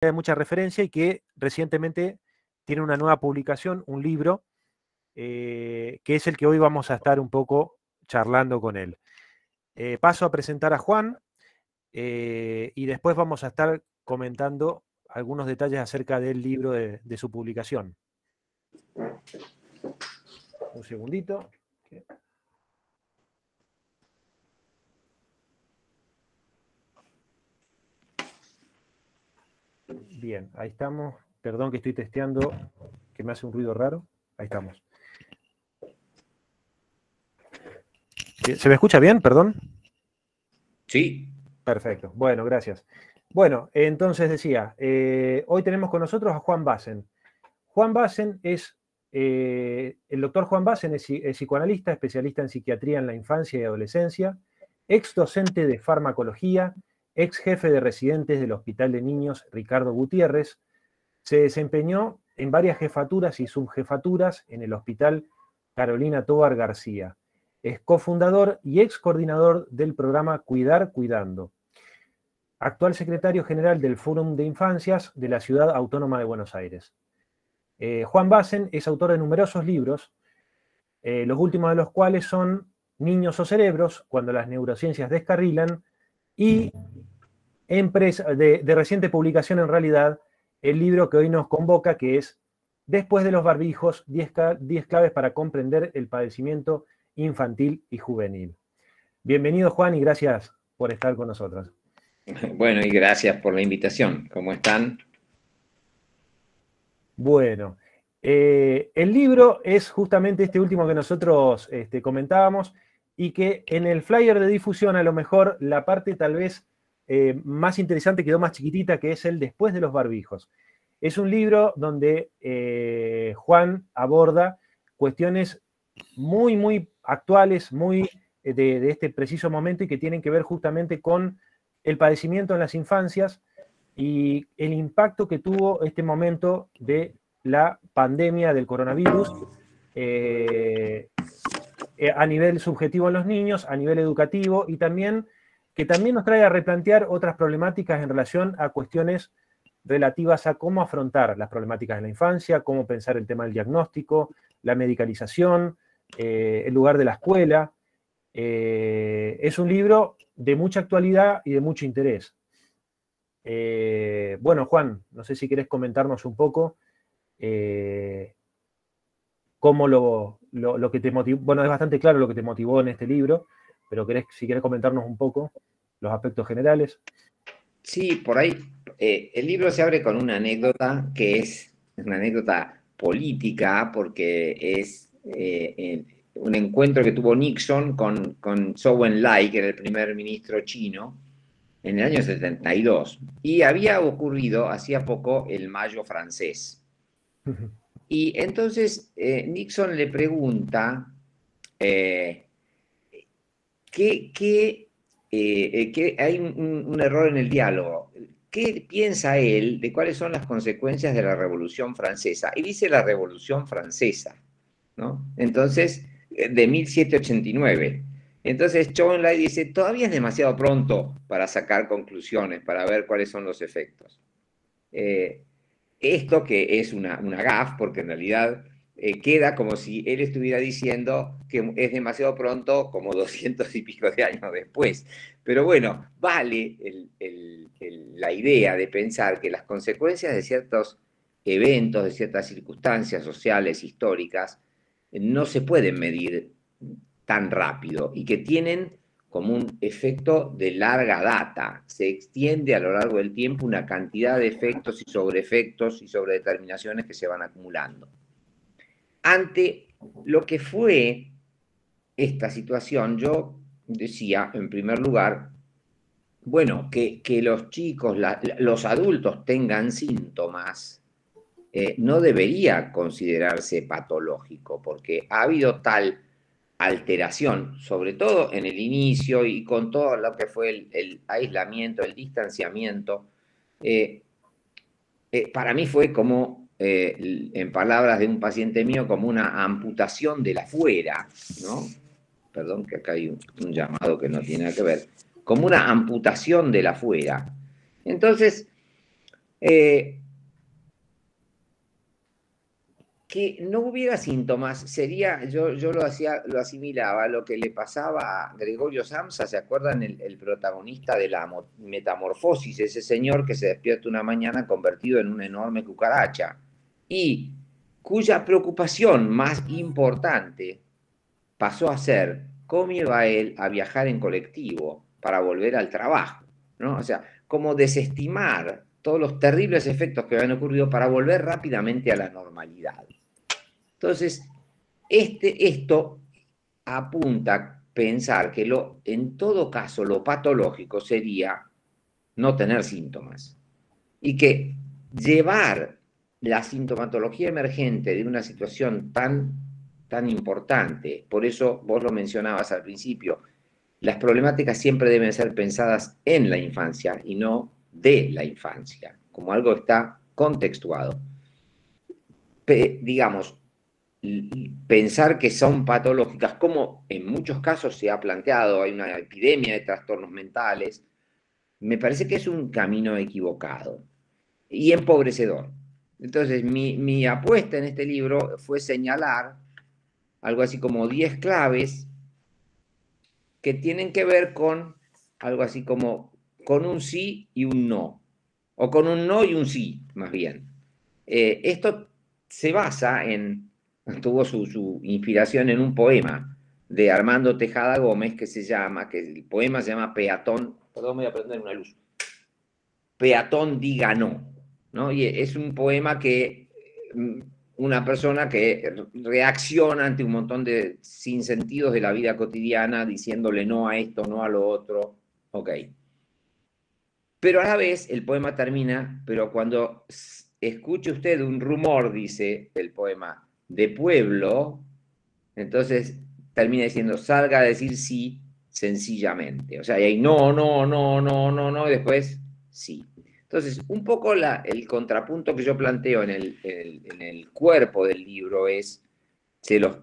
de mucha referencia y que recientemente tiene una nueva publicación, un libro, que es el que hoy vamos a estar un poco charlando con él. Paso a presentar a Juan y después vamos a estar comentando algunos detalles acerca del libro de su publicación. Un segundito. Bien, ahí estamos. Perdón que estoy testeando, que me hace un ruido raro. Ahí estamos. ¿Se me escucha bien? Perdón. Sí. Perfecto. Bueno, gracias. Bueno, entonces decía, hoy tenemos con nosotros a Juan Bassen. Juan Bassen es, el doctor Juan Bassen es psicoanalista, especialista en psiquiatría en la infancia y adolescencia, ex docente de farmacología, ex jefe de residentes del Hospital de Niños Ricardo Gutiérrez. Se desempeñó en varias jefaturas y subjefaturas en el Hospital Carolina Tovar García. Es cofundador y ex coordinador del programa Cuidar Cuidando. Actual secretario general del Fórum de Infancias de la Ciudad Autónoma de Buenos Aires. Juan Bassen es autor de numerosos libros, los últimos de los cuales son Niños o Cerebros, cuando las neurociencias descarrilan, y de reciente publicación en realidad, el libro que hoy nos convoca, que es Después de los barbijos, 10 claves para comprender el padecimiento infantil y juvenil. Bienvenido, Juan, y gracias por estar con nosotros. Bueno, y gracias por la invitación. ¿Cómo están? Bueno, el libro es justamente este último que nosotros comentábamos y que en el flyer de difusión a lo mejor la parte tal vez más interesante quedó más chiquitita, que es el Después de los barbijos. Es un libro donde Juan aborda cuestiones muy, muy actuales, muy de este preciso momento y que tienen que ver justamente con el padecimiento en las infancias y el impacto que tuvo este momento de la pandemia del coronavirus a nivel subjetivo en los niños, a nivel educativo y también que también nos trae a replantear otras problemáticas en relación a cuestiones relativas a cómo afrontar las problemáticas en la infancia, cómo pensar el tema del diagnóstico, la medicalización, el lugar de la escuela. Es un libro de mucha actualidad y de mucho interés. Bueno, Juan, no sé si querés comentarnos un poco cómo lo que te motivó. Bueno, es bastante claro lo que te motivó en este libro, pero si querés comentarnos un poco los aspectos generales. Sí, por ahí el libro se abre con una anécdota que es una anécdota política, porque es un encuentro que tuvo Nixon con Zhou Enlai, que era el primer ministro chino, en el año 72. Y había ocurrido hacía poco el Mayo francés. Y entonces Nixon le pregunta que hay un error en el diálogo. ¿Qué piensa él de cuáles son las consecuencias de la Revolución Francesa? Y dice la Revolución Francesa, ¿no? Entonces, de 1789. Entonces, Zhou Enlai dice, todavía es demasiado pronto para sacar conclusiones, para ver cuáles son los efectos. Esto que es una gaffe, porque en realidad queda como si él estuviera diciendo que es demasiado pronto, como 200 y pico de años después. Pero bueno, vale la idea de pensar que las consecuencias de ciertos eventos, de ciertas circunstancias sociales, históricas, no se pueden medir tan rápido y que tienen como un efecto de larga data. Se extiende a lo largo del tiempo una cantidad de efectos y sobredeterminaciones que se van acumulando. Ante lo que fue esta situación, yo decía, en primer lugar, bueno, que los chicos, los adultos tengan síntomas, no debería considerarse patológico, porque ha habido tal alteración, sobre todo en el inicio y con todo lo que fue el aislamiento, el distanciamiento, para mí fue como, en palabras de un paciente mío, como una amputación de la fuera, ¿no? Perdón que acá hay un llamado que no tiene nada que ver, como una amputación de la fuera. Entonces, Eh, que no hubiera síntomas sería, yo lo hacía, lo asimilaba a lo que le pasaba a Gregorio Samsa, ¿se acuerdan? El protagonista de la metamorfosis, ese señor que se despierta una mañana convertido en una enorme cucaracha y cuya preocupación más importante pasó a ser cómo iba él a viajar en colectivo para volver al trabajo, ¿no? O sea, cómo desestimar todos los terribles efectos que habían ocurrido para volver rápidamente a la normalidad. Entonces, esto apunta a pensar que en todo caso lo patológico sería no tener síntomas y que llevar la sintomatología emergente de una situación tan importante, por eso vos lo mencionabas al principio, las problemáticas siempre deben ser pensadas en la infancia y no de la infancia, como algo está contextuado. Digamos, pensar que son patológicas, como en muchos casos se ha planteado, hay una epidemia de trastornos mentales, me parece que es un camino equivocado y empobrecedor. Entonces, mi apuesta en este libro fue señalar algo así como 10 claves que tienen que ver con algo así como con un sí y un no, o con un no y un sí, más bien. Esto se basa tuvo su inspiración en un poema de Armando Tejada Gómez que el poema se llama Peatón, perdón, voy a prender una luz, Peatón diga no, ¿no? Y es un poema que una persona que reacciona ante un montón de sinsentidos de la vida cotidiana, diciéndole no a esto, no a lo otro, ok. Pero a la vez el poema termina, pero cuando escuche usted un rumor, dice el poema, de pueblo, entonces termina diciendo, salga a decir sí sencillamente. O sea, y ahí no, no, no, no, no, no, y después sí. Entonces, un poco el contrapunto que yo planteo en el cuerpo del libro es, se los,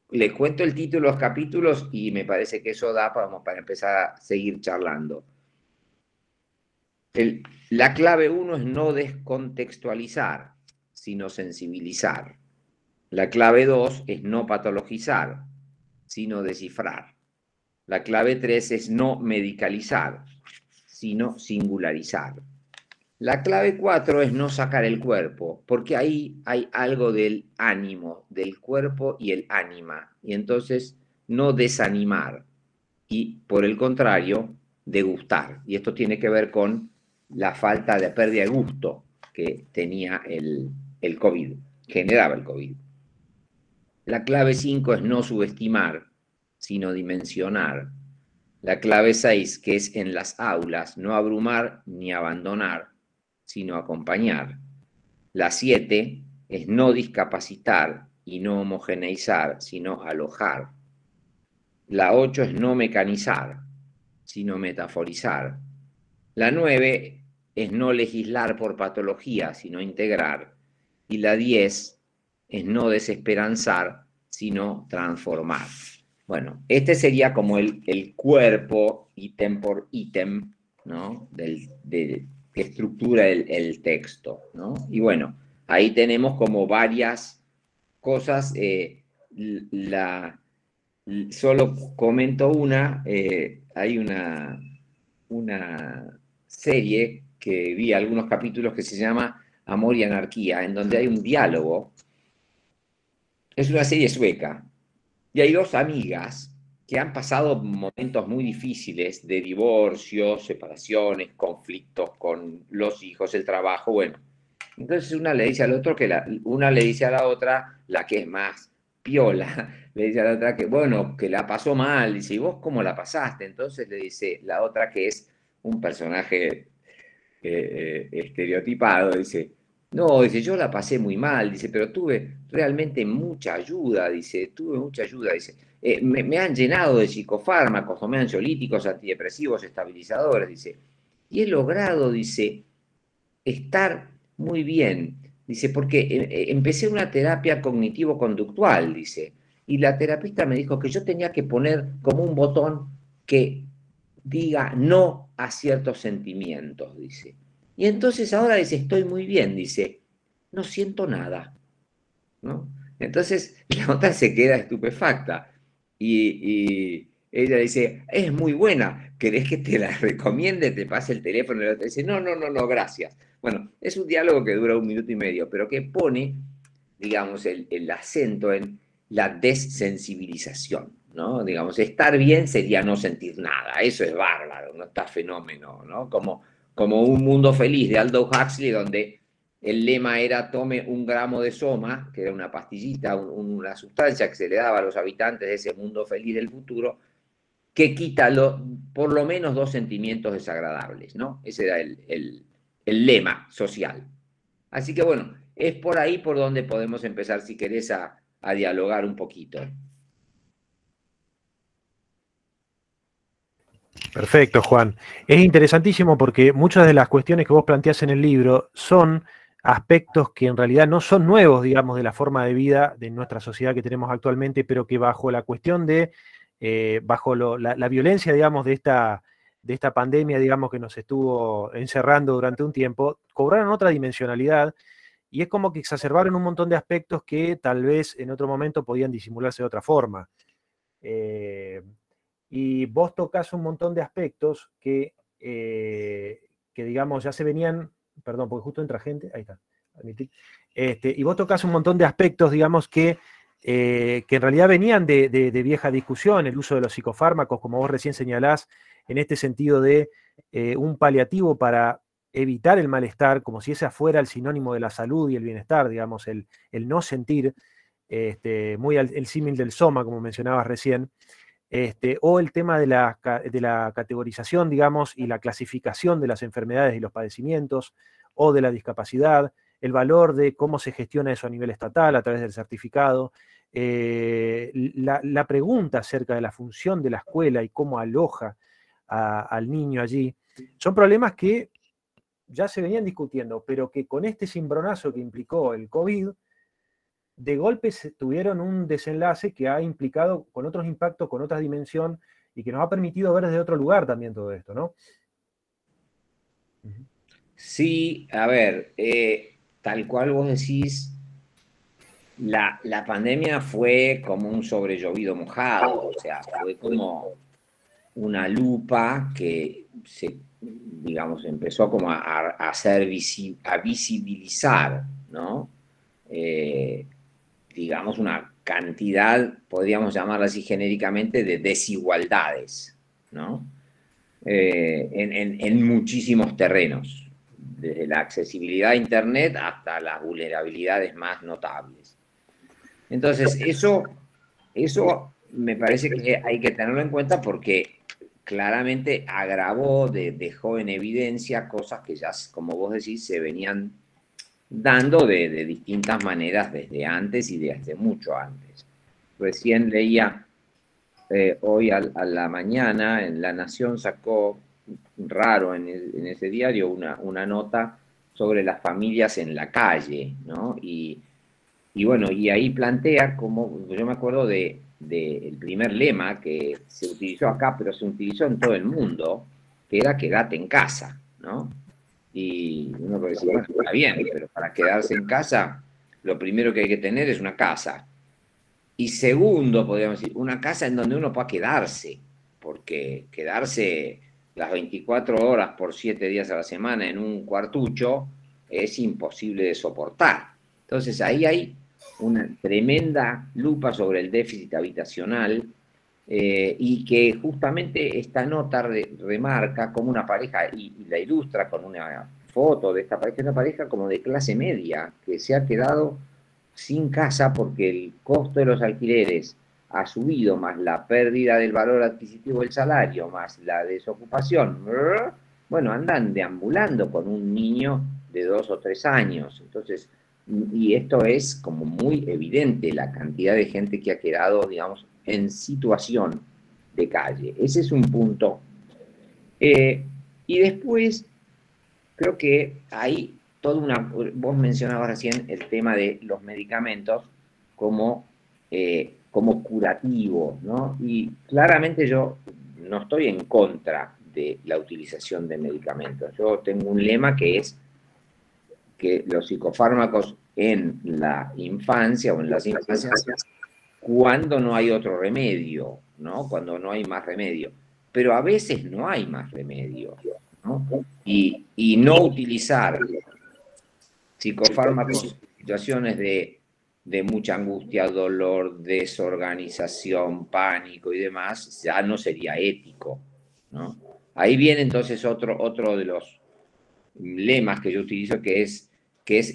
les cuento el título de los capítulos y me parece que eso da para empezar a seguir charlando. La clave 1 es no descontextualizar, sino sensibilizar. La clave 2 es no patologizar, sino descifrar. La clave 3 es no medicalizar, sino singularizar. La clave 4 es no sacar el cuerpo, porque ahí hay algo del ánimo, del cuerpo y el ánima, y entonces no desanimar, y por el contrario, degustar. Y esto tiene que ver con la falta de pérdida de gusto que tenía el COVID, generaba el COVID. La clave 5 es no subestimar, sino dimensionar. La clave 6, que es en las aulas, no abrumar ni abandonar, sino acompañar. La 7 es no discapacitar y no homogeneizar, sino alojar. La 8 es no mecanizar, sino metaforizar. La 9 es no legislar por patología, sino integrar. Y la 10 es no desesperanzar, sino transformar. Bueno, este sería como el cuerpo, ítem por ítem, ¿no? Que estructura el texto, ¿no? Y bueno, ahí tenemos como varias cosas. Solo comento una, hay una serie que vi algunos capítulos que se llama Amor y Anarquía, en donde hay un diálogo. Es una serie sueca y hay dos amigas que han pasado momentos muy difíciles de divorcios, separaciones, conflictos con los hijos, el trabajo, bueno. Entonces una le dice al otro una le dice a la otra, la que es más piola, le dice a la otra que, bueno, que la pasó mal, dice, ¿y vos cómo la pasaste? Entonces le dice la otra que es un personaje estereotipado, dice, no, dice, yo la pasé muy mal, dice, pero tuve realmente mucha ayuda, dice, tuve mucha ayuda, dice, me han llenado de psicofármacos, tomé ansiolíticos, antidepresivos, estabilizadores, dice, y he logrado, dice, estar muy bien, dice, porque empecé una terapia cognitivo-conductual, dice, y la terapista me dijo que yo tenía que poner como un botón que diga no a ciertos sentimientos, dice. Y entonces ahora dice, estoy muy bien, dice, no siento nada, ¿no? Entonces la otra se queda estupefacta y ella dice, es muy buena, ¿querés que te la recomiende? Te pase el teléfono y la otra dice, no, no, no, no, gracias. Bueno, es un diálogo que dura 1 minuto y medio, pero que pone, digamos, el acento en la desensibilización, ¿no? Digamos, estar bien sería no sentir nada, eso es bárbaro, no está fenómeno, ¿no? Como un mundo feliz de Aldous Huxley, donde el lema era tome 1 gramo de soma, que era una pastillita, una sustancia que se le daba a los habitantes de ese mundo feliz del futuro, que quita por lo menos 2 sentimientos desagradables, ¿no? Ese era el lema social. Así que bueno, es por ahí por donde podemos empezar, si querés, a dialogar un poquito. Perfecto, Juan. Es interesantísimo porque muchas de las cuestiones que vos planteás en el libro son aspectos que en realidad no son nuevos, digamos, de la forma de vida de nuestra sociedad que tenemos actualmente, pero que bajo la cuestión de, bajo la violencia, digamos, de esta pandemia, digamos, que nos estuvo encerrando durante un tiempo, cobraron otra dimensionalidad y es como que exacerbaron un montón de aspectos que tal vez en otro momento podían disimularse de otra forma. Eh, y vos tocas un montón de aspectos que, digamos, ya se venían, perdón, porque justo entra gente, ahí está, y vos tocas un montón de aspectos, digamos, que en realidad venían de vieja discusión, el uso de los psicofármacos, como vos recién señalás, en este sentido de un paliativo para evitar el malestar, como si ese fuera el sinónimo de la salud y el bienestar, digamos, el no sentir, muy el símil del soma, como mencionabas recién, o el tema de la categorización, digamos, y la clasificación de las enfermedades y los padecimientos, o de la discapacidad, el valor de cómo se gestiona eso a nivel estatal a través del certificado, la pregunta acerca de la función de la escuela y cómo aloja al niño allí, son problemas que ya se venían discutiendo, pero que con este cimbronazo que implicó el COVID, de golpe tuvieron un desenlace que ha implicado con otros impactos, con otra dimensión, y que nos ha permitido ver desde otro lugar también todo esto, ¿no? Sí, a ver, tal cual vos decís, la pandemia fue como un sobrellovido mojado, o sea, fue como una lupa que se, digamos, empezó como a hacer a visibilizar, ¿no? Eh, digamos, una cantidad, podríamos llamarla así genéricamente, de desigualdades, ¿no? En muchísimos terrenos, desde la accesibilidad a Internet hasta las vulnerabilidades más notables. Entonces, eso me parece que hay que tenerlo en cuenta porque claramente agravó, dejó en evidencia cosas que ya, como vos decís, se venían dando de distintas maneras desde antes y desde mucho antes. Recién leía hoy a la mañana, en La Nación sacó, raro en ese diario, una nota sobre las familias en la calle, ¿no? Y bueno, y ahí plantea como, yo me acuerdo el primer lema que se utilizó acá, pero se utilizó en todo el mundo, que era quédate en casa, ¿no? Y uno puede decir, bueno, está bien, pero para quedarse en casa, lo primero que hay que tener es una casa. Y segundo, podríamos decir, una casa en donde uno pueda quedarse, porque quedarse las 24 horas por 7 días a la semana en un cuartucho es imposible de soportar. Entonces ahí hay una tremenda lupa sobre el déficit habitacional y que justamente esta nota remarca como una pareja y la ilustra con una foto de esta pareja, una pareja como de clase media que se ha quedado sin casa porque el costo de los alquileres ha subido, más la pérdida del valor adquisitivo del salario, más la desocupación, bueno, andan deambulando con un niño de 2 o 3 años. Entonces, y esto es como muy evidente, la cantidad de gente que ha quedado, digamos, en situación de calle. Ese es un punto. Y después, creo que hay toda una... Vos mencionabas recién el tema de los medicamentos como curativo, ¿no? Y claramente yo no estoy en contra de la utilización de medicamentos. Yo tengo un lema que es que los psicofármacos en la infancia o en las infancias, cuando no hay otro remedio, ¿no? Cuando no hay más remedio. Pero a veces no hay más remedio, ¿no? Y no utilizar psicofármacos en situaciones de mucha angustia, dolor, desorganización, pánico y demás, ya no sería ético, ¿no? Ahí viene entonces otro de los lemas que yo utilizo que es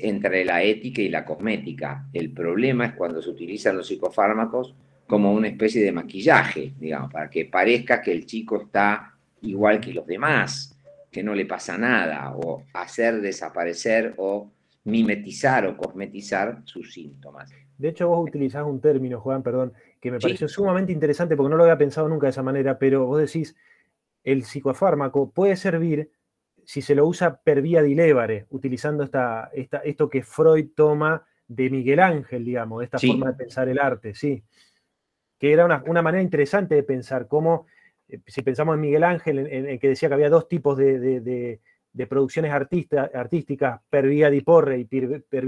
entre la ética y la cosmética. El problema es cuando se utilizan los psicofármacos como una especie de maquillaje, digamos, para que parezca que el chico está igual que los demás, que no le pasa nada, o hacer desaparecer o mimetizar o cosmetizar sus síntomas. De hecho, vos utilizás un término, Juan, perdón, que me Sí, pareció sumamente interesante porque no lo había pensado nunca de esa manera, pero vos decís, el psicofármaco puede servir si se lo usa per vía di levare, utilizando esto que Freud toma de Miguel Ángel, digamos, de esta sí, forma de pensar el arte, sí. Que era una manera interesante de pensar, cómo, si pensamos en Miguel Ángel, en que decía que había dos tipos de producciones artísticas, per vía di porre y per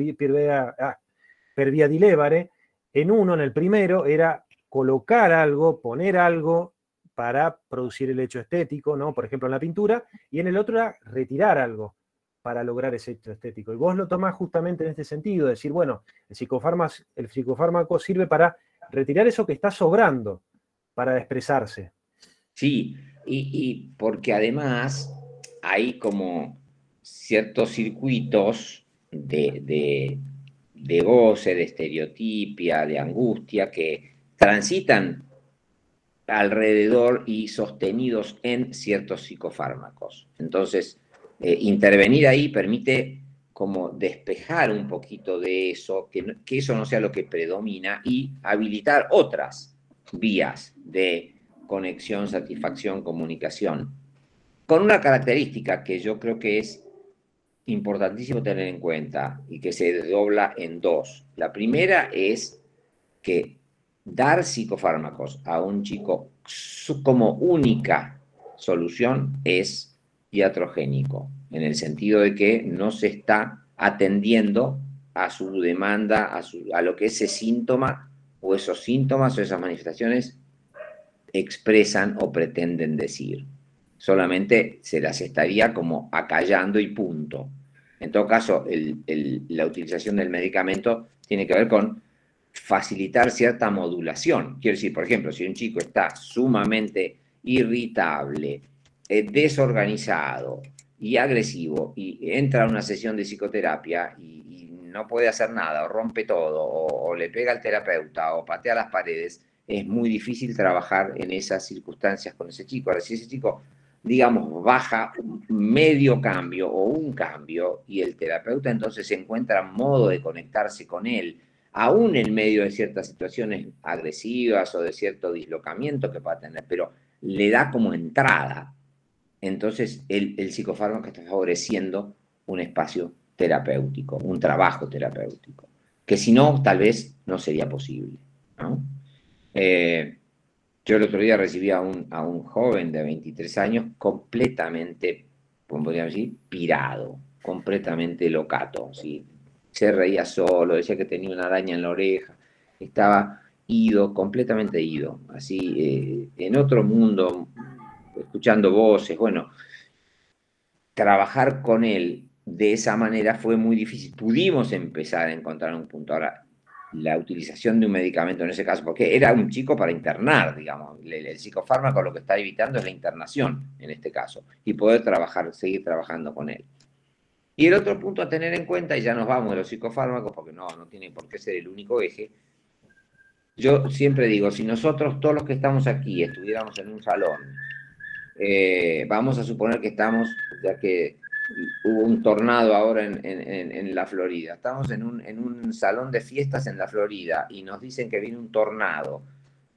vía di levare, en uno, en el primero, era colocar algo, poner algo para producir el hecho estético, ¿no? Por ejemplo, en la pintura, y en el otro era retirar algo para lograr ese hecho estético. Y vos lo tomás justamente en este sentido, de decir, bueno, el psicofármaco sirve para retirar eso que está sobrando para expresarse. sí, y porque además hay como ciertos circuitos de goce, de estereotipia, de angustia, que transitan alrededor y sostenidos en ciertos psicofármacos. Entonces, intervenir ahí permite como despejar un poquito de eso, que eso no sea lo que predomina y habilitar otras vías de conexión, satisfacción, comunicación, con una característica que yo creo que es importantísimo tener en cuenta y que se desdobla en dos. La primera es que dar psicofármacos a un chico como única solución es iatrogénico, en el sentido de que no se está atendiendo a su demanda, a lo que ese síntoma o esos síntomas o esas manifestaciones expresan o pretenden decir. Solamente se las estaría como acallando y punto. En todo caso, la utilización del medicamento tiene que ver con facilitar cierta modulación. Quiero decir, por ejemplo, si un chico está sumamente irritable, desorganizado y agresivo y entra a una sesión de psicoterapia y no puede hacer nada, o rompe todo, o le pega al terapeuta, o patea las paredes, es muy difícil trabajar en esas circunstancias con ese chico. Ahora, si ese chico, digamos, baja medio cambio o un cambio y el terapeuta entonces encuentra modo de conectarse con él, aún en medio de ciertas situaciones agresivas o de cierto dislocamiento que pueda tener, pero le da como entrada. Entonces el psicofármaco está favoreciendo un espacio terapéutico, un trabajo terapéutico, que si no, tal vez no sería posible, ¿no? Yo el otro día recibí a un joven de 23 años completamente, como podríamos decir, pirado, completamente locato, ¿sí? Se reía solo, decía que tenía una araña en la oreja, estaba ido, completamente ido, así, en otro mundo, escuchando voces, bueno, trabajar con él de esa manera fue muy difícil. Pudimos empezar a encontrar un punto. Ahora, la utilización de un medicamento en ese caso, porque era un chico para internar, digamos, el psicofármaco lo que está evitando es la internación en este caso y poder trabajar, seguir trabajando con él. Y el otro punto a tener en cuenta, y ya nos vamos de los psicofármacos porque no tiene por qué ser el único eje, yo siempre digo, si nosotros todos los que estamos aquí estuviéramos en un salón, vamos a suponer que estamos, ya que hubo un tornado ahora en la Florida, estamos en un salón de fiestas en la Florida y nos dicen que viene un tornado.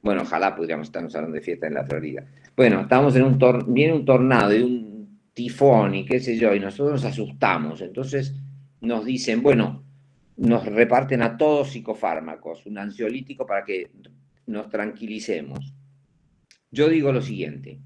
Bueno, ojalá pudiéramos estar en un salón de fiestas en la Florida. Bueno, estamos viene un tornado y un tifón y qué sé yo, y nosotros nos asustamos. Entonces nos dicen, bueno, nos reparten a todos psicofármacos, un ansiolítico para que nos tranquilicemos. Yo digo lo siguiente,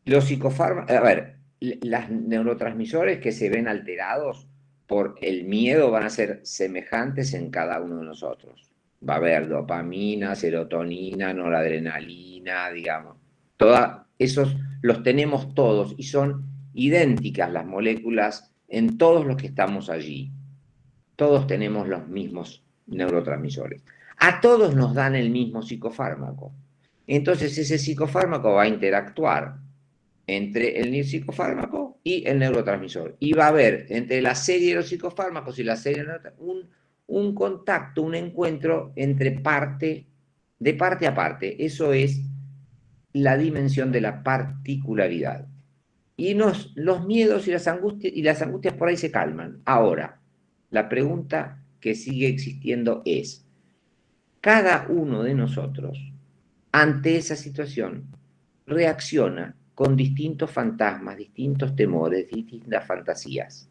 Los psicofármacos, a ver, los neurotransmisores que se ven alterados por el miedo van a ser semejantes en cada uno de nosotros. Va a haber dopamina, serotonina, noradrenalina, digamos. Todos esos los tenemos todos y son idénticas las moléculas en todos los que estamos allí. Todos tenemos los mismos neurotransmisores. A todos nos dan el mismo psicofármaco. Entonces ese psicofármaco va a interactuar entre el psicofármaco y el neurotransmisor. Y va a haber entre la serie de los psicofármacos y la serie de un contacto, un encuentro entre de parte a parte. Eso es la dimensión de la particularidad. Y los miedos y las angustias por ahí se calman. Ahora, la pregunta que sigue existiendo es, cada uno de nosotros, ante esa situación, reacciona con distintos fantasmas, distintos temores, distintas fantasías.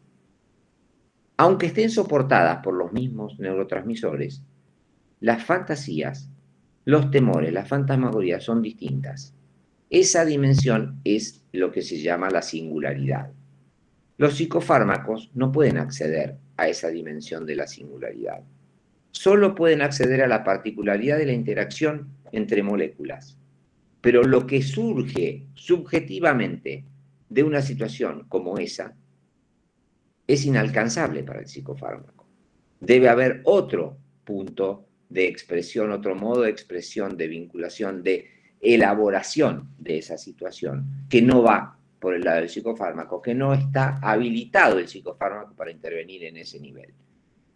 Aunque estén soportadas por los mismos neurotransmisores, las fantasías, los temores, las fantasmagorías son distintas. Esa dimensión es lo que se llama la singularidad. Los psicofármacos no pueden acceder a esa dimensión de la singularidad. Solo pueden acceder a la particularidad de la interacción entre moléculas. Pero lo que surge subjetivamente de una situación como esa es inalcanzable para el psicofármaco. Debe haber otro punto de expresión, otro modo de expresión, de vinculación, de elaboración de esa situación, que no va por el lado del psicofármaco, que no está habilitado el psicofármaco para intervenir en ese nivel.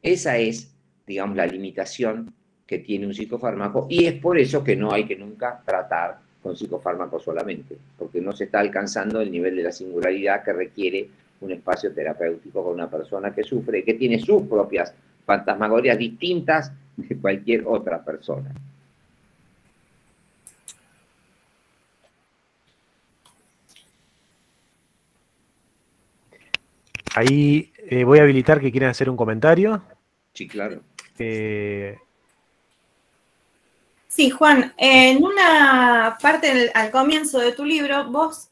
Esa es, digamos, la limitación que tiene un psicofármaco y es por eso que no hay que nunca tratar con psicofármacos solamente, porque no se está alcanzando el nivel de la singularidad que requiere un espacio terapéutico con una persona que sufre, que tiene sus propias fantasmagorías distintas de cualquier otra persona. Ahí voy a habilitar que quieren hacer un comentario. Sí, claro. Sí, Juan, en una parte al comienzo de tu libro, vos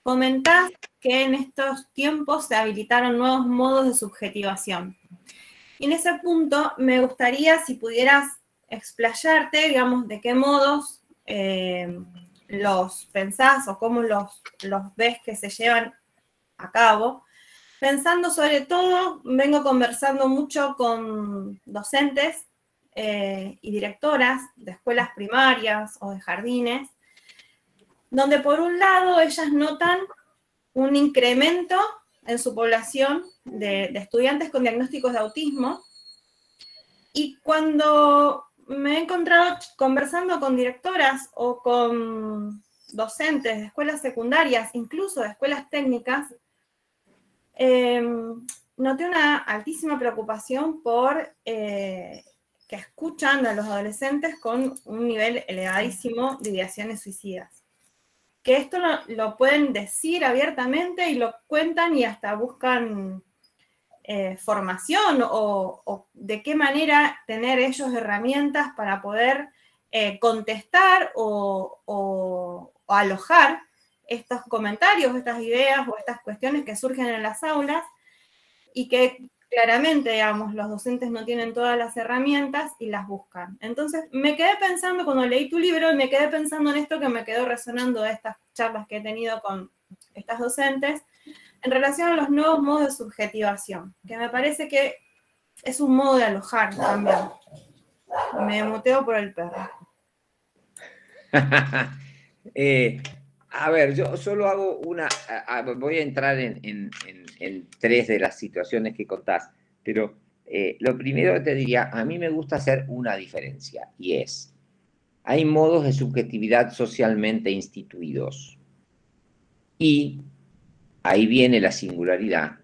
comentás que en estos tiempos se habilitaron nuevos modos de subjetivación. Y en ese punto me gustaría si pudieras explayarte, digamos, de qué modos los pensás o cómo los ves que se llevan a cabo. Pensando sobre todo, vengo conversando mucho con docentes y directoras de escuelas primarias o de jardines, donde por un lado ellas notan un incremento en su población de estudiantes con diagnósticos de autismo, y cuando me he encontrado conversando con directoras o con docentes de escuelas secundarias, incluso de escuelas técnicas, noté una altísima preocupación por que escuchan a los adolescentes con un nivel elevadísimo de ideaciones suicidas. Que esto lo pueden decir abiertamente y lo cuentan y hasta buscan formación o de qué manera tener ellos herramientas para poder contestar o alojar estos comentarios, estas ideas o estas cuestiones que surgen en las aulas y que claramente, digamos, los docentes no tienen todas las herramientas y las buscan. Entonces, me quedé pensando, cuando leí tu libro, me quedé pensando en esto que me quedó resonando de estas charlas que he tenido con estas docentes, en relación a los nuevos modos de subjetivación, que me parece que es un modo de alojar también. Me muteo por el perro. A ver, yo solo hago voy a entrar en tres de las situaciones que contás, pero lo primero que te diría, a mí me gusta hacer una diferencia, y es, hay modos de subjetividad socialmente instituidos, y ahí viene la singularidad.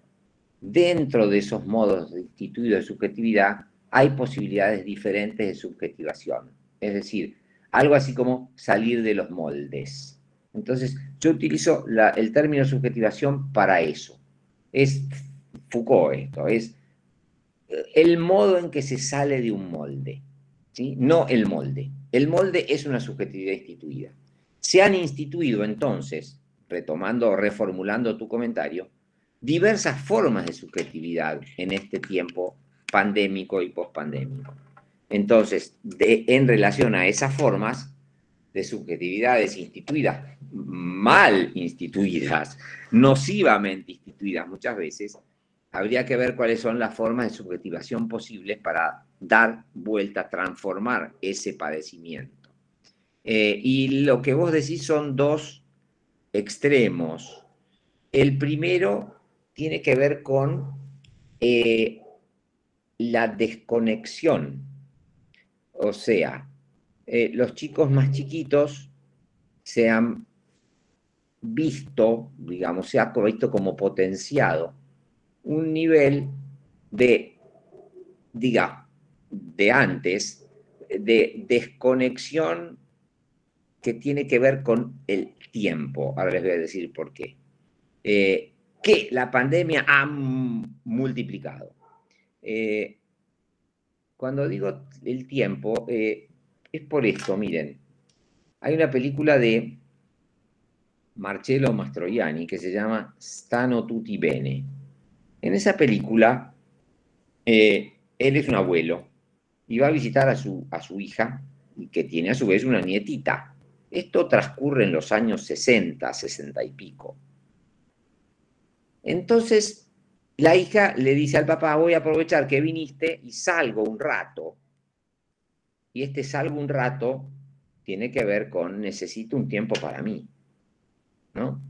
Dentro de esos modos instituidos de subjetividad hay posibilidades diferentes de subjetivación, es decir, algo así como salir de los moldes. Entonces, yo utilizo el término subjetivación para eso. Es Foucault esto, es el modo en que se sale de un molde, ¿sí? No el molde. El molde es una subjetividad instituida. Se han instituido entonces retomando o reformulando tu comentario, diversas formas de subjetividad en este tiempo pandémico y pospandémico. Entonces, en relación a esas formas de subjetividades instituidas, mal instituidas, nocivamente instituidas muchas veces, habría que ver cuáles son las formas de subjetivación posibles para dar vuelta, transformar ese padecimiento. Y lo que vos decís son dos extremos. El primero tiene que ver con la desconexión. O sea, los chicos más chiquitos se han visto, digamos, se ha visto como potenciado un nivel de, de antes, de desconexión que tiene que ver con el tiempo. Ahora les voy a decir por qué. Que la pandemia ha multiplicado. Cuando digo el tiempo, es por esto, miren. Hay una película de Marcello Mastroianni que se llama Stano tutti bene. En esa película, él es un abuelo y va a visitar a su hija, que tiene a su vez una nietita. Esto transcurre en los años 60, 60 y pico. Entonces, la hija le dice al papá, voy a aprovechar que viniste y salgo un rato. Y este salgo un rato tiene que ver con necesito un tiempo para mí, ¿no?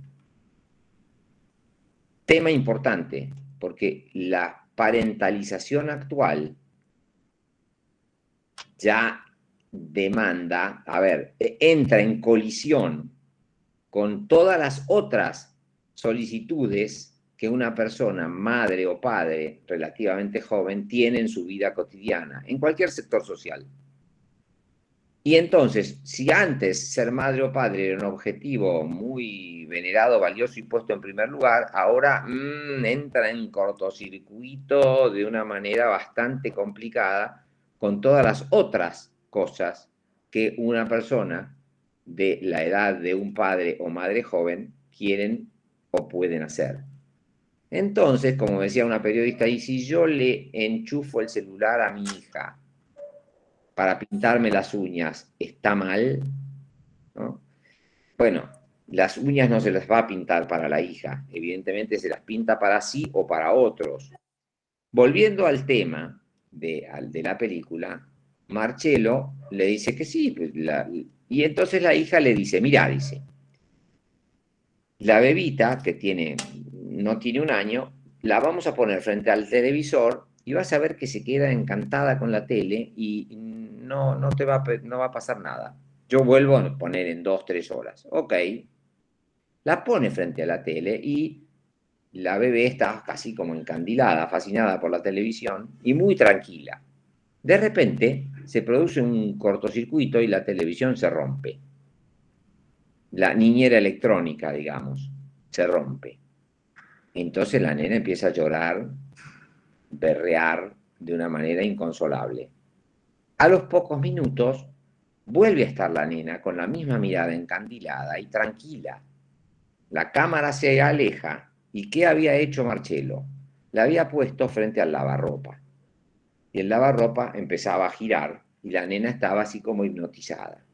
Tema importante, porque la parentalización actual ya demanda, entra en colisión con todas las otras solicitudes que una persona, madre o padre relativamente joven, tiene en su vida cotidiana, en cualquier sector social. Y entonces, si antes ser madre o padre era un objetivo muy venerado, valioso y puesto en primer lugar, ahora entra en cortocircuito de una manera bastante complicada con todas las otras cosas que una persona de la edad de un padre o madre joven quieren o pueden hacer. Entonces, como decía una periodista, y si yo le enchufo el celular a mi hija para pintarme las uñas, ¿está mal? ¿No? Bueno, las uñas no se las va a pintar para la hija, evidentemente se las pinta para sí o para otros. Volviendo al tema de la película, Marcello le dice que sí, pues y entonces la hija le dice, mirá, dice, la bebita, que no tiene un año, la vamos a poner frente al televisor y vas a ver que se queda encantada con la tele y no va a pasar nada. Yo vuelvo a poner en 2, 3 horas. Ok. La pone frente a la tele y la bebé está casi como encandilada, fascinada por la televisión y muy tranquila. De repente se produce un cortocircuito y la televisión se rompe. La niñera electrónica, digamos, se rompe. Entonces la nena empieza a llorar, berrear de una manera inconsolable. A los pocos minutos vuelve a estar la nena con la misma mirada encandilada y tranquila. La cámara se aleja y ¿qué había hecho Marcello? La había puesto frente al lavarropa. Y el lavarropa empezaba a girar y la nena estaba así como hipnotizada.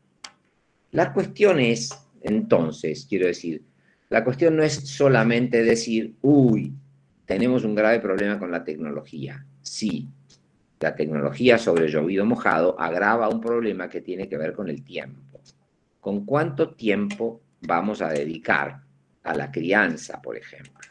La cuestión es, entonces, quiero decir, la cuestión no es solamente decir, uy, tenemos un grave problema con la tecnología. Sí, la tecnología sobre llovido mojado agrava un problema que tiene que ver con el tiempo. ¿Con cuánto tiempo vamos a dedicar a la crianza, por ejemplo?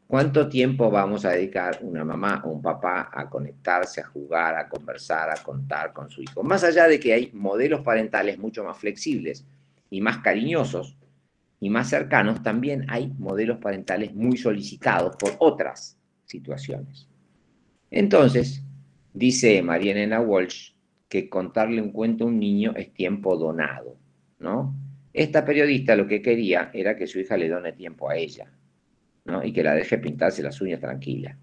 ¿Cuánto tiempo vamos a dedicar una mamá o un papá a conectarse, a jugar, a conversar, a contar con su hijo? Más allá de que hay modelos parentales mucho más flexibles y más cariñosos y más cercanos, también hay modelos parentales muy solicitados por otras situaciones. Entonces, dice María Elena Walsh que contarle un cuento a un niño es tiempo donado, ¿no? Esta periodista lo que quería era que su hija le done tiempo a ella, ¿no? Y que la deje pintarse las uñas tranquila.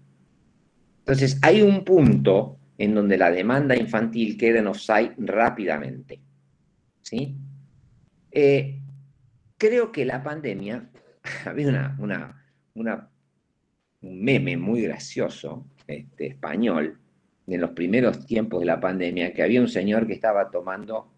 Entonces, hay un punto en donde la demanda infantil queda en offside rápidamente, ¿sí? Creo que la pandemia había un meme muy gracioso, español, en los primeros tiempos de la pandemia, que había un señor que estaba tomando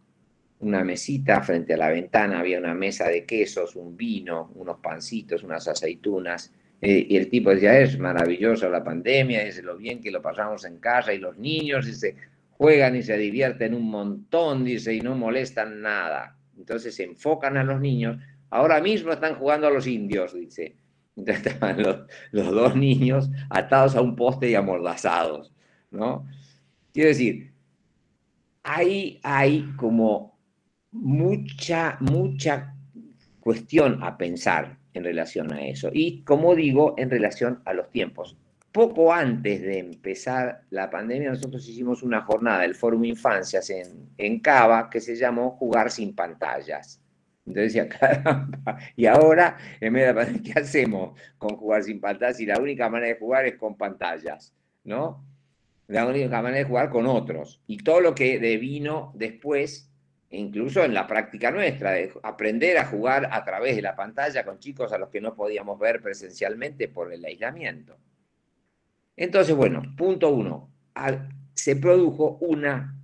una mesita frente a la ventana, había una mesa de quesos, un vino, unos pancitos, unas aceitunas, y el tipo decía, es maravillosa la pandemia, dice lo bien que lo pasamos en casa, y los niños, dice, juegan y se divierten un montón, dice, y no molestan nada. Entonces se enfocan a los niños, ahora mismo están jugando a los indios, dice. Entonces estaban los dos niños atados a un poste y amordazados, ¿no? Quiero decir, hay como mucha cuestión a pensar en relación a eso. Y como digo, en relación a los tiempos. Poco antes de empezar la pandemia, nosotros hicimos una jornada del Fórum Infancias en Cava que se llamó Jugar sin pantallas. Entonces decía, caramba, y ahora, en medio de la pandemia, ¿qué hacemos con jugar sin pantallas? Y la única manera de jugar es con pantallas, ¿no? La única manera de jugar con otros. Y todo lo que devino después, incluso en la práctica nuestra, de aprender a jugar a través de la pantalla con chicos a los que no podíamos ver presencialmente por el aislamiento. Entonces, bueno, punto uno, se produjo una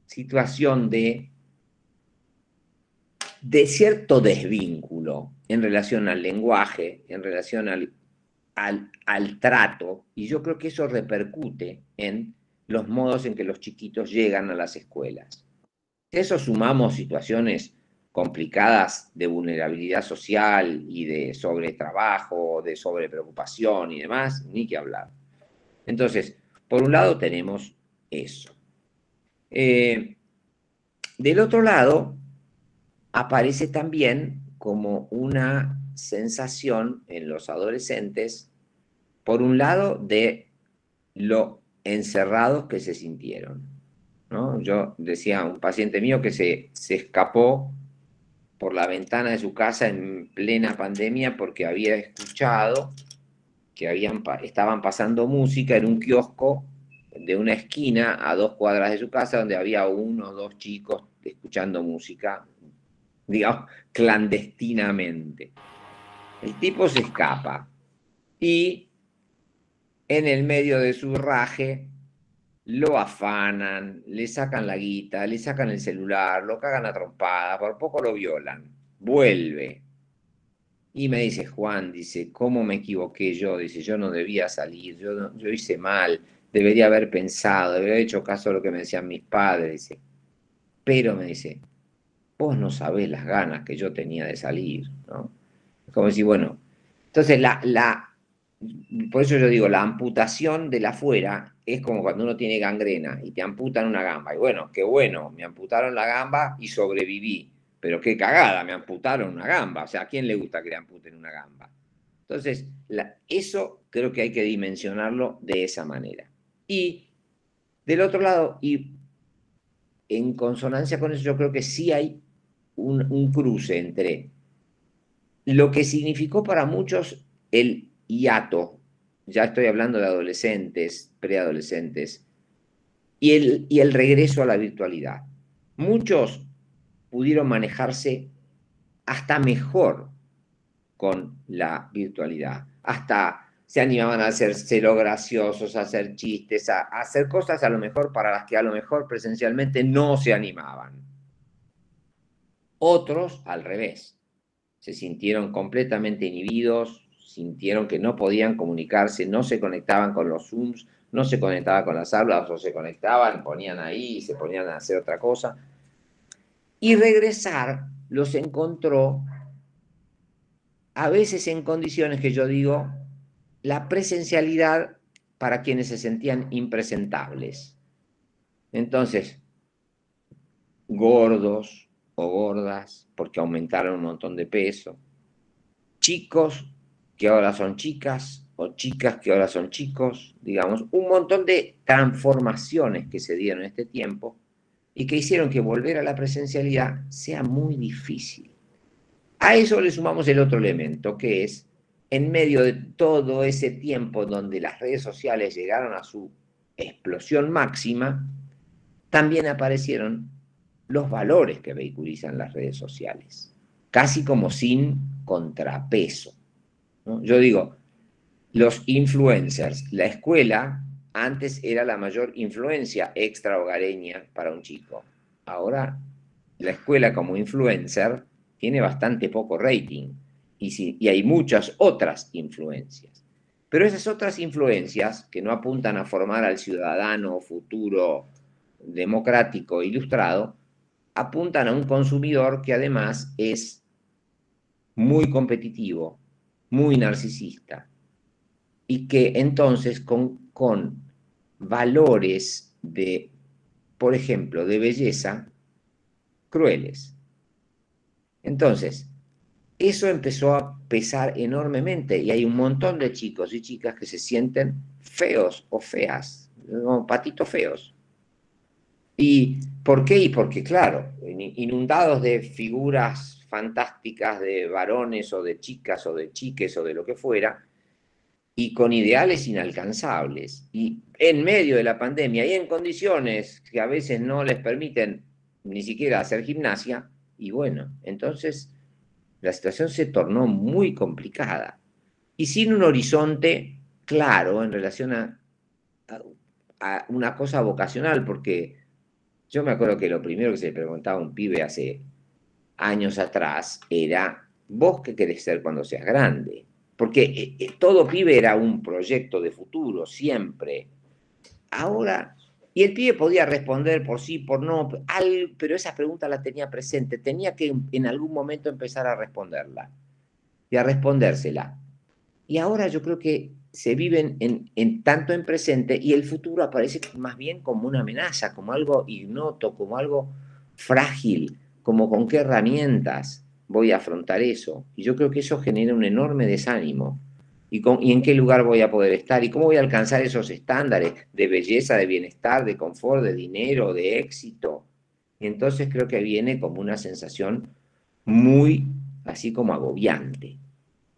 situación de cierto desvínculo en relación al lenguaje, en relación al trato, y yo creo que eso repercute en los modos en que los chiquitos llegan a las escuelas. Si eso sumamos situaciones complicadas de vulnerabilidad social y de sobretrabajo, de sobrepreocupación y demás, ni que hablar. Entonces, por un lado tenemos eso. Del otro lado, aparece también como una sensación en los adolescentes, por un lado, de lo encerrados que se sintieron, ¿no? Yo decía a un paciente mío que se escapó por la ventana de su casa en plena pandemia porque había escuchado que estaban pasando música en un kiosco de una esquina a 2 cuadras de su casa donde había 1 o 2 chicos escuchando música, digamos, clandestinamente. El tipo se escapa y en el medio de su raje lo afanan, le sacan la guita, le sacan el celular, lo cagan a trompada, por poco lo violan. Vuelve. Y me dice, Juan, dice, ¿cómo me equivoqué yo? Dice, yo no debía salir, yo hice mal, debería haber pensado, debería haber hecho caso a lo que me decían mis padres. Dice, pero me dice, vos no sabés las ganas que yo tenía de salir, ¿no? Es como decir, bueno, entonces por eso yo digo, la amputación de la fuera es como cuando uno tiene gangrena y te amputan una gamba. Y bueno, qué bueno, me amputaron la gamba y sobreviví. Pero qué cagada, me amputaron una gamba. O sea, ¿a quién le gusta que le amputen una gamba? Entonces, eso creo que hay que dimensionarlo de esa manera. Y del otro lado, y en consonancia con eso, yo creo que sí hay un cruce entre lo que significó para muchos el hiato, ya estoy hablando de adolescentes, preadolescentes, y el regreso a la virtualidad. Muchos pudieron manejarse hasta mejor con la virtualidad, hasta se animaban a hacerse lo graciosos, a hacer chistes, a hacer cosas a lo mejor para las que a lo mejor presencialmente no se animaban. Otros, al revés, se sintieron completamente inhibidos, sintieron que no podían comunicarse, no se conectaban con los Zooms, no se conectaban con las aulas, o se conectaban, ponían ahí y se ponían a hacer otra cosa. Y regresar los encontró a veces en condiciones que yo digo, la presencialidad para quienes se sentían impresentables. Entonces, gordos o gordas, porque aumentaron un montón de peso, chicos que ahora son chicas, o chicas que ahora son chicos, digamos, un montón de transformaciones que se dieron en este tiempo y que hicieron que volver a la presencialidad sea muy difícil. A eso le sumamos el otro elemento, que es, en medio de todo ese tiempo donde las redes sociales llegaron a su explosión máxima, también aparecieron los valores que vehiculizan las redes sociales, casi como sin contrapeso. ¿no? Yo digo, los influencers, la escuela antes era la mayor influencia extra hogareña para un chico. Ahora la escuela como influencer tiene bastante poco rating y hay muchas otras influencias. Pero esas otras influencias que no apuntan a formar al ciudadano futuro democrático ilustrado, apuntan a un consumidor que además es muy competitivo, muy narcisista, y que entonces con valores de, por ejemplo, de belleza, crueles. Entonces, eso empezó a pesar enormemente y hay un montón de chicos y chicas que se sienten feos o feas, como patitos feos. ¿Y por qué? Y porque, claro, inundados de figuras fantásticas de varones o de chicas o de chiques o de lo que fuera, y con ideales inalcanzables, y en medio de la pandemia y en condiciones que a veces no les permiten ni siquiera hacer gimnasia, y bueno, entonces la situación se tornó muy complicada y sin un horizonte claro en relación a una cosa vocacional, porque yo me acuerdo que lo primero que se le preguntaba a un pibe hace años atrás era, ¿vos qué querés ser cuando seas grande? Porque todo pibe era un proyecto de futuro, siempre. Ahora, y el pibe podía responder por sí, por no, pero esa pregunta la tenía presente, tenía que en algún momento empezar a responderla y a respondérsela. Y ahora yo creo que se viven tanto en presente y el futuro aparece más bien como una amenaza, como algo ignoto, como algo frágil, como con qué herramientas voy a afrontar eso. Y yo creo que eso genera un enorme desánimo. ¿Y en qué lugar voy a poder estar? ¿Y cómo voy a alcanzar esos estándares de belleza, de bienestar, de confort, de dinero, de éxito? Y entonces creo que viene como una sensación muy así como agobiante.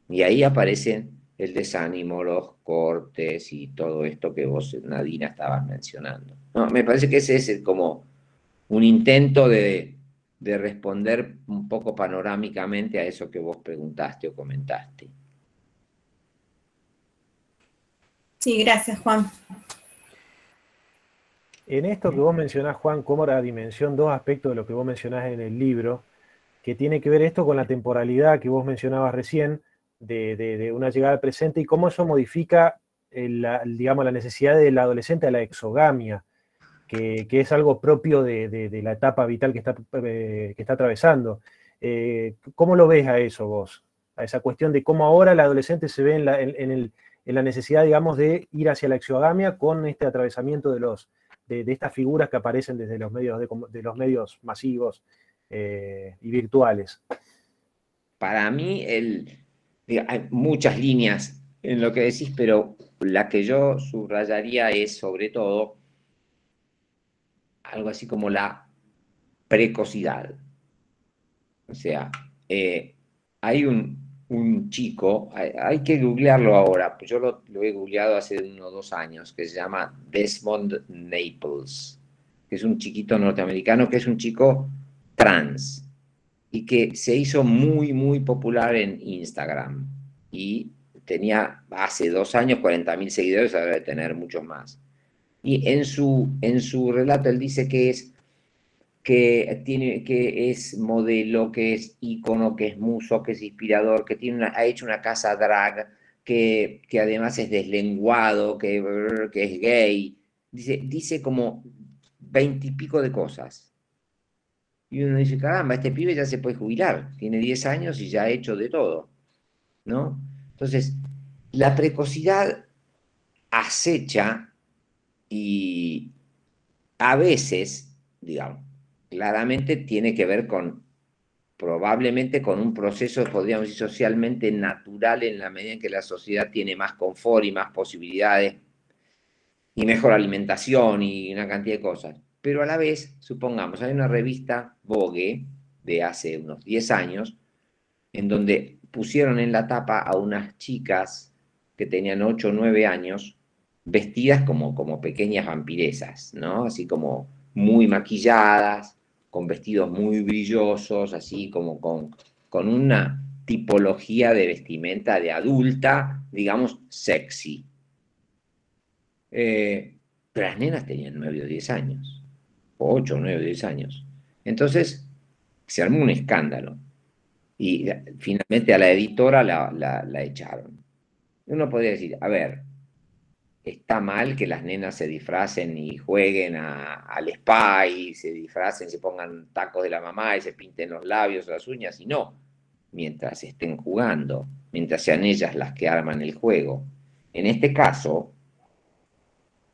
Y ahí aparecen el desánimo, los cortes y todo esto que vos, Nadina, estabas mencionando. No, me parece que ese es como un intento de responder un poco panorámicamente a eso que vos preguntaste o comentaste. Sí, gracias, Juan. En esto que vos mencionás, Juan, como la dimensión, dos aspectos de lo que vos mencionás en el libro, que tiene que ver esto con la temporalidad que vos mencionabas recién, de una llegada al presente y cómo eso modifica, digamos, la necesidad del adolescente a la exogamia, que es algo propio de la etapa vital que está atravesando. ¿Cómo lo ves a eso vos? A esa cuestión de cómo ahora el adolescente se ve en la necesidad, digamos, de ir hacia la exogamia con este atravesamiento de estas figuras que aparecen desde los medios, de los medios masivos y virtuales. Para mí, hay muchas líneas en lo que decís, pero la que yo subrayaría es sobre todo algo así como la precocidad. O sea, hay un chico, hay que googlearlo ahora, yo lo he googleado hace 1 o 2 años, que se llama Desmond Naples, que es un chiquito norteamericano, que es un chico trans, y que se hizo muy, muy popular en Instagram, y tenía hace 2 años 40.000 seguidores, ahora debe tener muchos más. Y en su relato él dice que es modelo, que es ícono, que es muso, que es inspirador, que ha hecho una casa drag, que además es deslenguado, que es gay. Dice como 20 y pico de cosas. Y uno dice, caramba, este pibe ya se puede jubilar, tiene 10 años y ya ha hecho de todo, ¿no? Entonces, la precocidad acecha y a veces, digamos, claramente tiene que ver probablemente con un proceso, podríamos decir, socialmente natural en la medida en que la sociedad tiene más confort y más posibilidades y mejor alimentación y una cantidad de cosas. Pero a la vez, supongamos, hay una revista Vogue de hace unos 10 años en donde pusieron en la tapa a unas chicas que tenían 8 o 9 años vestidas como pequeñas vampiresas, ¿no? Así como muy maquilladas, con vestidos muy brillosos, así como con tipología de vestimenta de adulta, digamos, sexy. Pero las nenas tenían 9 o 10 años, o 8, 9 o 10 años. Entonces se armó un escándalo y finalmente a la editora la echaron. Uno podría decir, a ver, está mal que las nenas se disfracen y jueguen al spa y se disfracen, se pongan tacos de la mamá y se pinten los labios o las uñas, y no, mientras estén jugando, mientras sean ellas las que arman el juego. En este caso,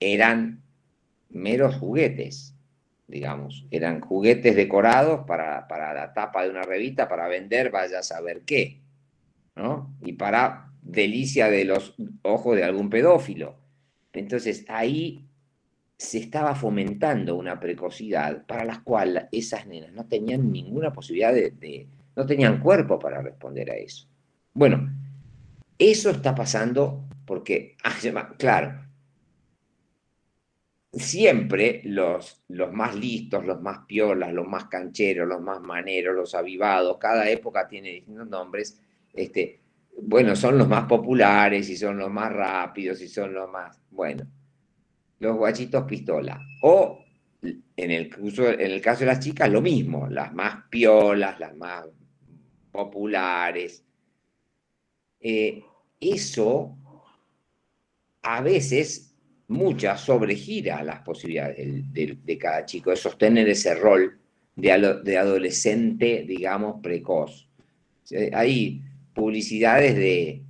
eran meros juguetes, digamos, eran juguetes decorados para la tapa de una revista, para vender vaya a saber qué, ¿no? Y para delicia de los ojos de algún pedófilo. Entonces ahí se estaba fomentando una precocidad para la cual esas nenas no tenían ninguna posibilidad no tenían cuerpo para responder a eso. Bueno, eso está pasando porque, claro, siempre los más listos, los más piolas, los más cancheros, los más maneros, los avivados, cada época tiene distintos nombres, bueno, son los más populares y son los más rápidos y son los más, bueno, los guachitos pistola. O en el caso de las chicas, lo mismo, las más piolas, las más populares. Eso a veces muchas sobregira las posibilidades de cada chico, de sostener ese rol de adolescente, digamos, precoz. Hay publicidades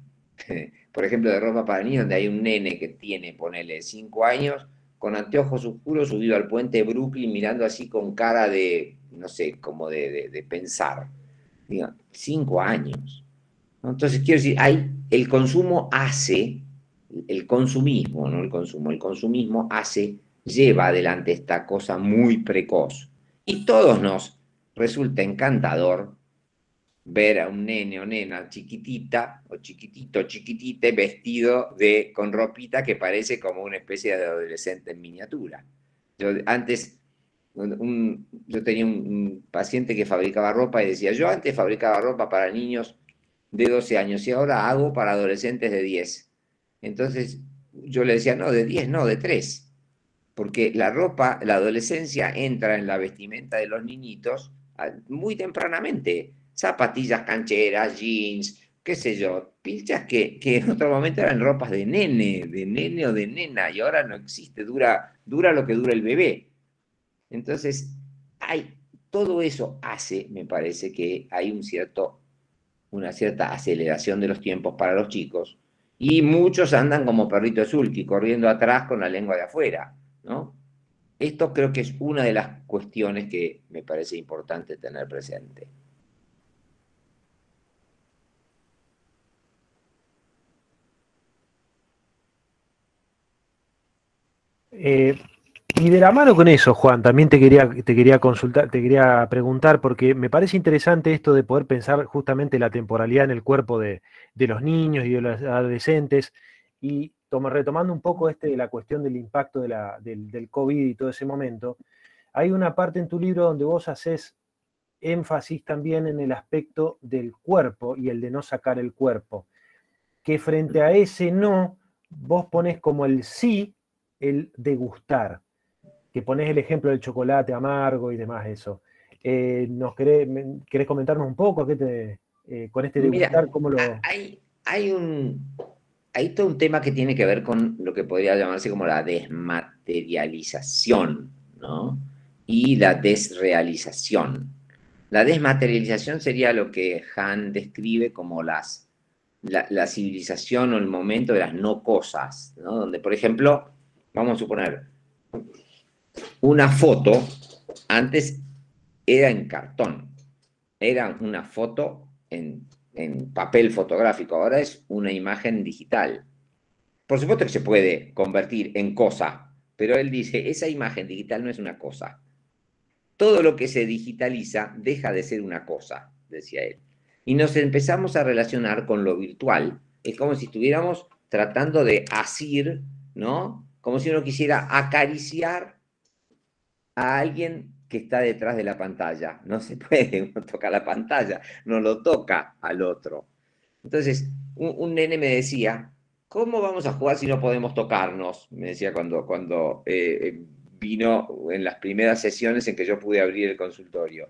por ejemplo, de ropa para niños, donde hay un nene que tiene, ponele, 5 años, con anteojos oscuros, subido al puente de Brooklyn, mirando así con cara de, no sé, como de pensar. Digo, 5 años. Entonces, quiero decir, el consumo hace, el consumismo, no el consumo, el consumismo lleva adelante esta cosa muy precoz. Y todos nos resulta encantador ver a un nene o nena chiquitita, o chiquitito, chiquitite, vestido con ropita que parece como una especie de adolescente en miniatura. Yo tenía un paciente que fabricaba ropa y decía, yo antes fabricaba ropa para niños de 12 años y ahora hago para adolescentes de 10. Entonces yo le decía, no, de 10 no, de 3. Porque la ropa, la adolescencia entra en la vestimenta de los niñitos muy tempranamente. Zapatillas cancheras, jeans, qué sé yo, pilchas que en otro momento eran ropas de nene o de nena, y ahora no existe, dura lo que dura el bebé. Entonces, todo eso me parece que hay una cierta aceleración de los tiempos para los chicos, y muchos andan como perrito de sulky, corriendo atrás con la lengua de afuera, ¿no? Esto creo que es una de las cuestiones que me parece importante tener presente. Y de la mano con eso, Juan, también te quería consultar, te quería preguntar, porque me parece interesante esto de poder pensar justamente la temporalidad en el cuerpo de los niños y de los adolescentes, y retomando un poco la cuestión del impacto del COVID y todo ese momento, hay una parte en tu libro donde vos haces énfasis también en el aspecto del cuerpo y el de no sacar el cuerpo, que frente a ese no, vos pones como el sí, el degustar, que pones el ejemplo del chocolate amargo y demás eso. ¿Querés comentarnos un poco con este degustar? Mira, ¿Cómo lo...? Hay todo un tema que tiene que ver con lo que podría llamarse como la desmaterialización, ¿no? Y la desrealización. La desmaterialización sería lo que Han describe como la civilización o el momento de las no cosas, ¿no? Donde, por ejemplo, vamos a suponer, una foto antes era en cartón, era una foto en papel fotográfico, ahora es una imagen digital. Por supuesto que se puede convertir en cosa, pero él dice, esa imagen digital no es una cosa. Todo lo que se digitaliza deja de ser una cosa, decía él. Y nos empezamos a relacionar con lo virtual. Es como si estuviéramos tratando de asir, ¿no? Como si uno quisiera acariciar a alguien que está detrás de la pantalla. No se puede, uno toca la pantalla, no lo toca al otro. Entonces, un nene me decía, ¿cómo vamos a jugar si no podemos tocarnos? Me decía cuando vino en las primeras sesiones en que yo pude abrir el consultorio.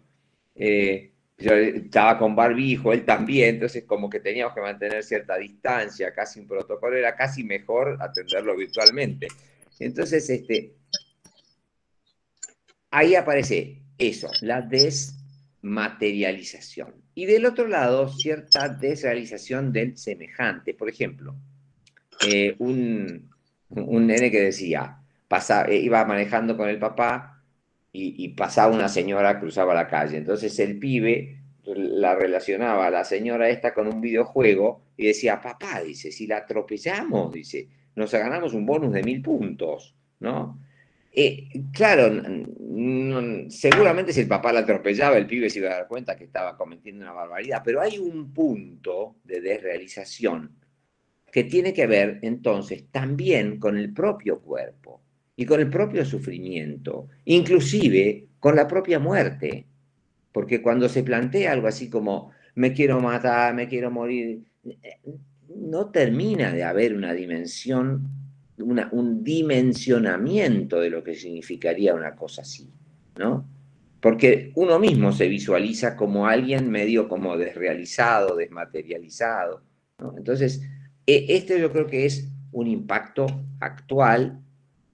Yo estaba con barbijo, él también, entonces como que teníamos que mantener cierta distancia, casi un protocolo, era casi mejor atenderlo virtualmente. Entonces, ahí aparece eso, la desmaterialización. Y del otro lado, cierta desrealización del semejante. Por ejemplo, un nene que decía, iba manejando con el papá y pasaba una señora, cruzaba la calle. Entonces el pibe la relacionaba a la señora esta con un videojuego y decía, papá, dice, si la atropellamos, dice, nos ganamos un bonus de 1000 puntos, ¿no? Claro, seguramente si el papá la atropellaba, el pibe se iba a dar cuenta que estaba cometiendo una barbaridad, pero hay un punto de desrealización que tiene que ver entonces también con el propio cuerpo y con el propio sufrimiento, inclusive con la propia muerte, porque cuando se plantea algo así como me quiero matar, me quiero morir, no termina de haber una dimensión, un dimensionamiento de lo que significaría una cosa así, ¿no? Porque uno mismo se visualiza como alguien medio como desrealizado, desmaterializado, ¿no? Entonces, este yo creo que es un impacto actual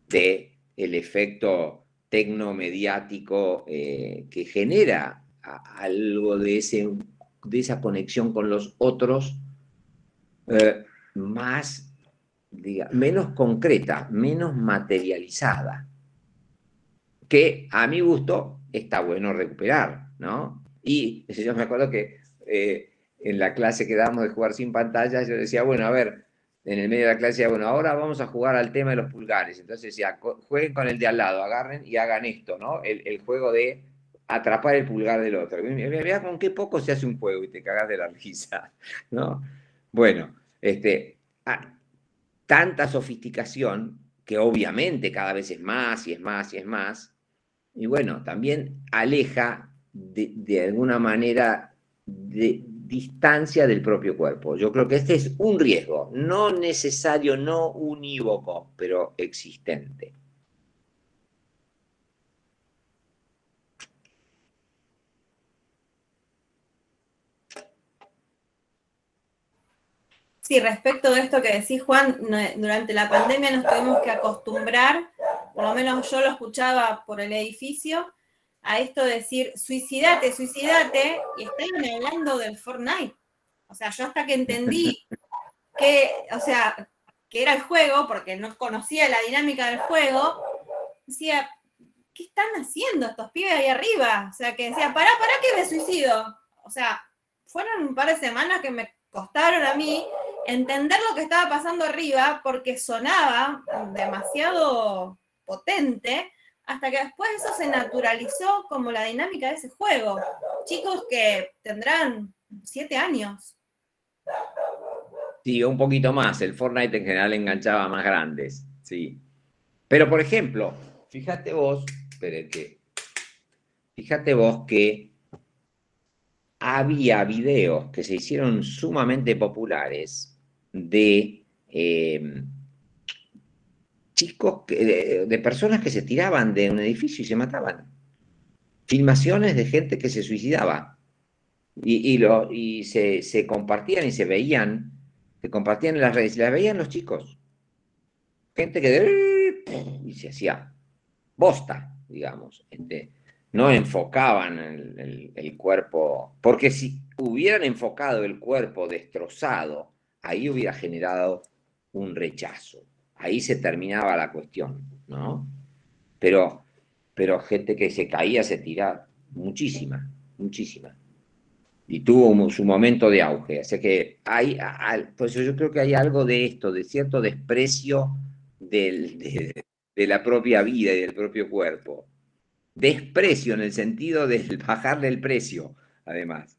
del efecto tecnomediático que genera algo de esa conexión con los otros más, menos concreta, menos materializada, que a mi gusto está bueno recuperar, ¿no? Y yo me acuerdo que en la clase que dábamos de jugar sin pantallas, yo decía, bueno, a ver, en el medio de la clase decía, bueno, ahora vamos a jugar al tema de los pulgares. Entonces decía, jueguen con el de al lado, agarren y hagan esto, ¿no? El juego de atrapar el pulgar del otro. Mirá con qué poco se hace un juego y te cagas de la risa, ¿no? Bueno, tanta sofisticación que obviamente cada vez es más y es más y es más, y bueno, también aleja de alguna manera de distancia del propio cuerpo. Yo creo que este es un riesgo, no necesario, no unívoco, pero existente. Sí, respecto de esto que decís, Juan, durante la pandemia nos tuvimos que acostumbrar, por lo menos yo lo escuchaba por el edificio, a esto de decir, suicidate, suicidate, y estaban hablando del Fortnite. O sea, yo hasta que entendí que, o sea, que era el juego, porque no conocía la dinámica del juego, decía, ¿qué están haciendo estos pibes ahí arriba? O sea, que decía, pará que me suicido. O sea, fueron un par de semanas que me costaron a mí entender lo que estaba pasando arriba porque sonaba demasiado potente, hasta que después eso se naturalizó como la dinámica de ese juego. Chicos que tendrán 7 años. Sí, un poquito más. El Fortnite en general enganchaba a más grandes, sí. Pero, por ejemplo, fíjate vos que había videos que se hicieron sumamente populares de chicos, de personas que se tiraban de un edificio y se mataban. Filmaciones de gente que se suicidaba. Y se compartían y se compartían en las redes, y las veían los chicos. Gente que y se hacía bosta, digamos. No enfocaban el cuerpo, porque si hubieran enfocado el cuerpo destrozado, ahí hubiera generado un rechazo. Ahí se terminaba la cuestión, ¿no? Pero gente que se caía, se tiraba, muchísima, muchísima. Y tuvo su momento de auge. Así que por eso yo creo que hay algo de esto, de cierto desprecio de la propia vida y del propio cuerpo. Desprecio en el sentido de bajarle el precio, además.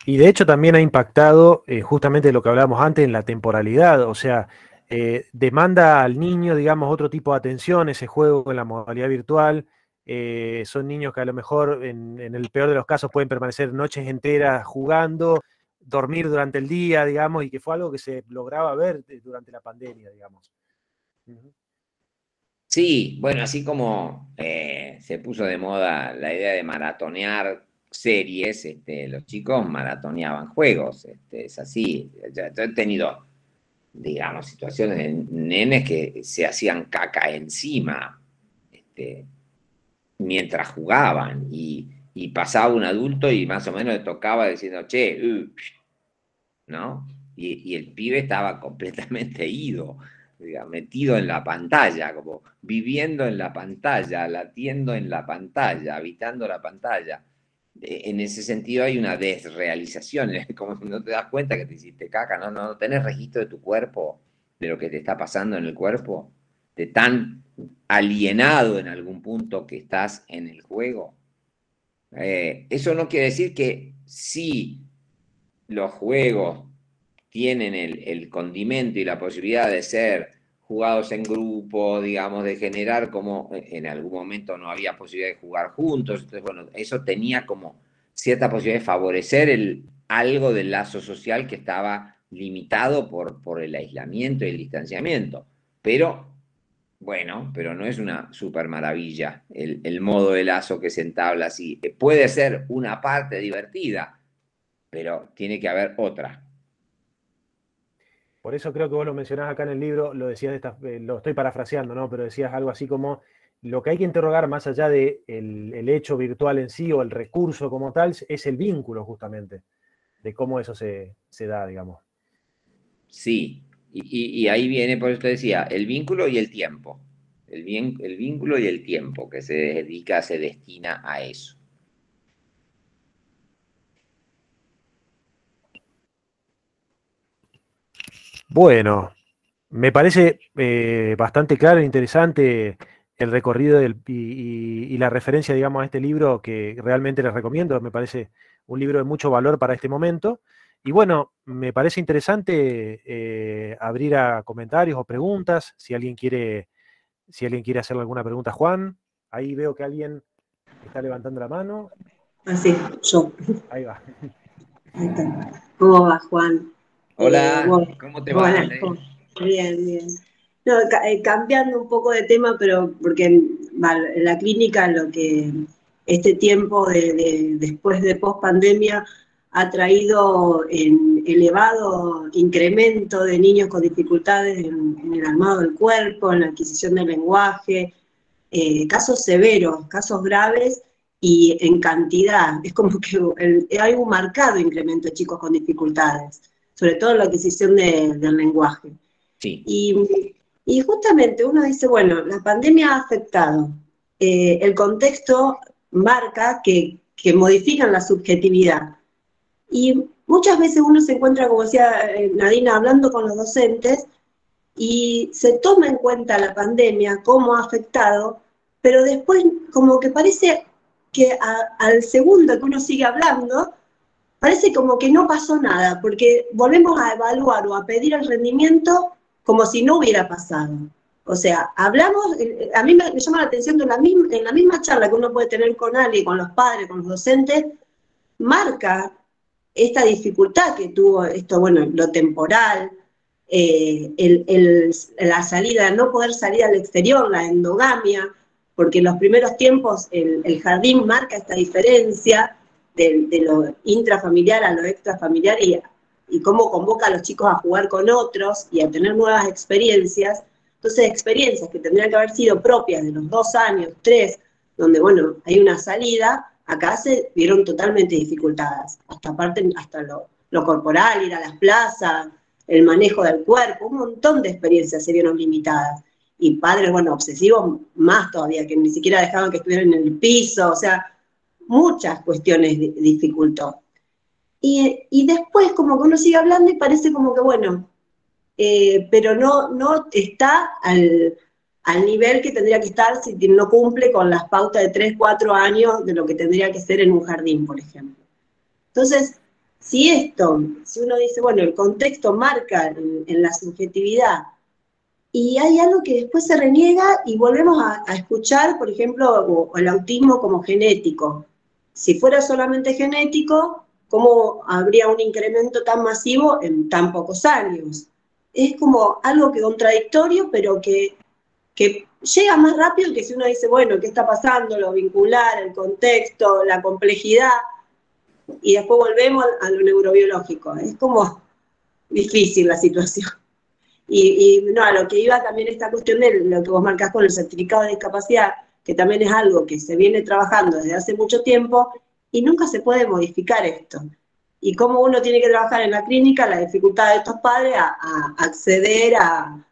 Y de hecho también ha impactado justamente lo que hablábamos antes en la temporalidad, o sea, demanda al niño, digamos, otro tipo de atención, ese juego en la modalidad virtual. Son niños que a lo mejor, en el peor de los casos, pueden permanecer noches enteras jugando, dormir durante el día, digamos, y que fue algo que se lograba ver durante la pandemia, digamos. Sí, bueno, así como se puso de moda la idea de maratonear series, los chicos maratoneaban juegos, es así. Yo he tenido, digamos, situaciones de nenes que se hacían caca encima, mientras jugaban, y pasaba un adulto y más o menos le tocaba diciendo, che, ¿no? Y el pibe estaba completamente ido, digamos, metido en la pantalla, como viviendo en la pantalla, latiendo en la pantalla, habitando la pantalla. En ese sentido hay una desrealización, es como si no te das cuenta que te hiciste caca, no tenés registro de tu cuerpo, de lo que te está pasando en el cuerpo, de tan alienado en algún punto que estás en el juego. Eso no quiere decir que sí los juegos tienen el condimento y la posibilidad de ser jugados en grupo, digamos, de generar como en algún momento no había posibilidad de jugar juntos, entonces, bueno, eso tenía como cierta posibilidad de favorecer algo del lazo social que estaba limitado por el aislamiento y el distanciamiento, pero bueno, pero no es una super maravilla el modo de lazo que se entabla así. Puede ser una parte divertida, pero tiene que haber otra. Por eso creo que vos lo mencionás acá en el libro, lo decías lo estoy parafraseando, ¿no? Pero decías algo así como lo que hay que interrogar más allá de el hecho virtual en sí o el recurso como tal, es el vínculo justamente, de cómo eso se da, digamos. Sí, y ahí viene, por eso te decía, el vínculo y el tiempo. El vínculo y el tiempo que se dedica, se destina a eso. Bueno, me parece bastante claro e interesante el recorrido y la referencia, digamos, a este libro que realmente les recomiendo. Me parece un libro de mucho valor para este momento. Y bueno, me parece interesante abrir a comentarios o preguntas. Si alguien quiere hacerle alguna pregunta a Juan, ahí veo que alguien está levantando la mano. Así, yo. Ahí va. Ahí está. ¿Cómo va, Juan? Hola, Bueno, ¿cómo te va, hola, Ale? bien, bien. No, cambiando un poco de tema, pero porque en la clínica lo que este tiempo después de post-pandemia ha traído en elevado incremento de niños con dificultades en el armado del cuerpo, en la adquisición del lenguaje, casos severos, casos graves y en cantidad. Es como que hay un marcado incremento de chicos con dificultades, sobre todo en la adquisición del lenguaje. Sí. Y justamente uno dice, bueno, la pandemia ha afectado, el contexto marca que modifican la subjetividad. Y muchas veces uno se encuentra, como decía Nadina, hablando con los docentes, y se toma en cuenta la pandemia, cómo ha afectado, pero después como que parece que al segundo que uno sigue hablando, parece como que no pasó nada, porque volvemos a evaluar o a pedir el rendimiento como si no hubiera pasado. O sea, hablamos, a mí me llama la atención que en la misma charla que uno puede tener con alguien, con los padres, con los docentes, marca esta dificultad que tuvo esto, bueno, lo temporal, la salida, no poder salir al exterior, la endogamia, porque en los primeros tiempos el jardín marca esta diferencia de lo intrafamiliar a lo extrafamiliar y cómo convoca a los chicos a jugar con otros y a tener nuevas experiencias. Entonces, experiencias que tendrían que haber sido propias de los 2 años, 3, donde, bueno, hay una salida, acá se vieron totalmente dificultadas, hasta lo corporal, ir a las plazas, el manejo del cuerpo, un montón de experiencias se vieron limitadas. Y padres, bueno, obsesivos más todavía, que ni siquiera dejaban que estuvieran en el piso, o sea, muchas cuestiones dificultó. Y después como que uno sigue hablando y parece como que, bueno, pero no está al nivel que tendría que estar si no cumple con las pautas de 3, 4 años de lo que tendría que ser en un jardín, por ejemplo. Entonces, si uno dice, bueno, el contexto marca en la subjetividad y hay algo que después se reniega y volvemos a escuchar, por ejemplo, el autismo como genético. Si fuera solamente genético, ¿cómo habría un incremento tan masivo en tan pocos años? Es como algo que contradictorio, pero que llega más rápido que si uno dice, bueno, ¿qué está pasando? Lo vincular, el contexto, la complejidad, y después volvemos a lo neurobiológico. Es como difícil la situación. Y no, a lo que iba también esta cuestión de lo que vos marcás con el certificado de discapacidad, que también es algo que se viene trabajando desde hace mucho tiempo y nunca se puede modificar esto. Y cómo uno tiene que trabajar en la clínica, la dificultad de estos padres a acceder a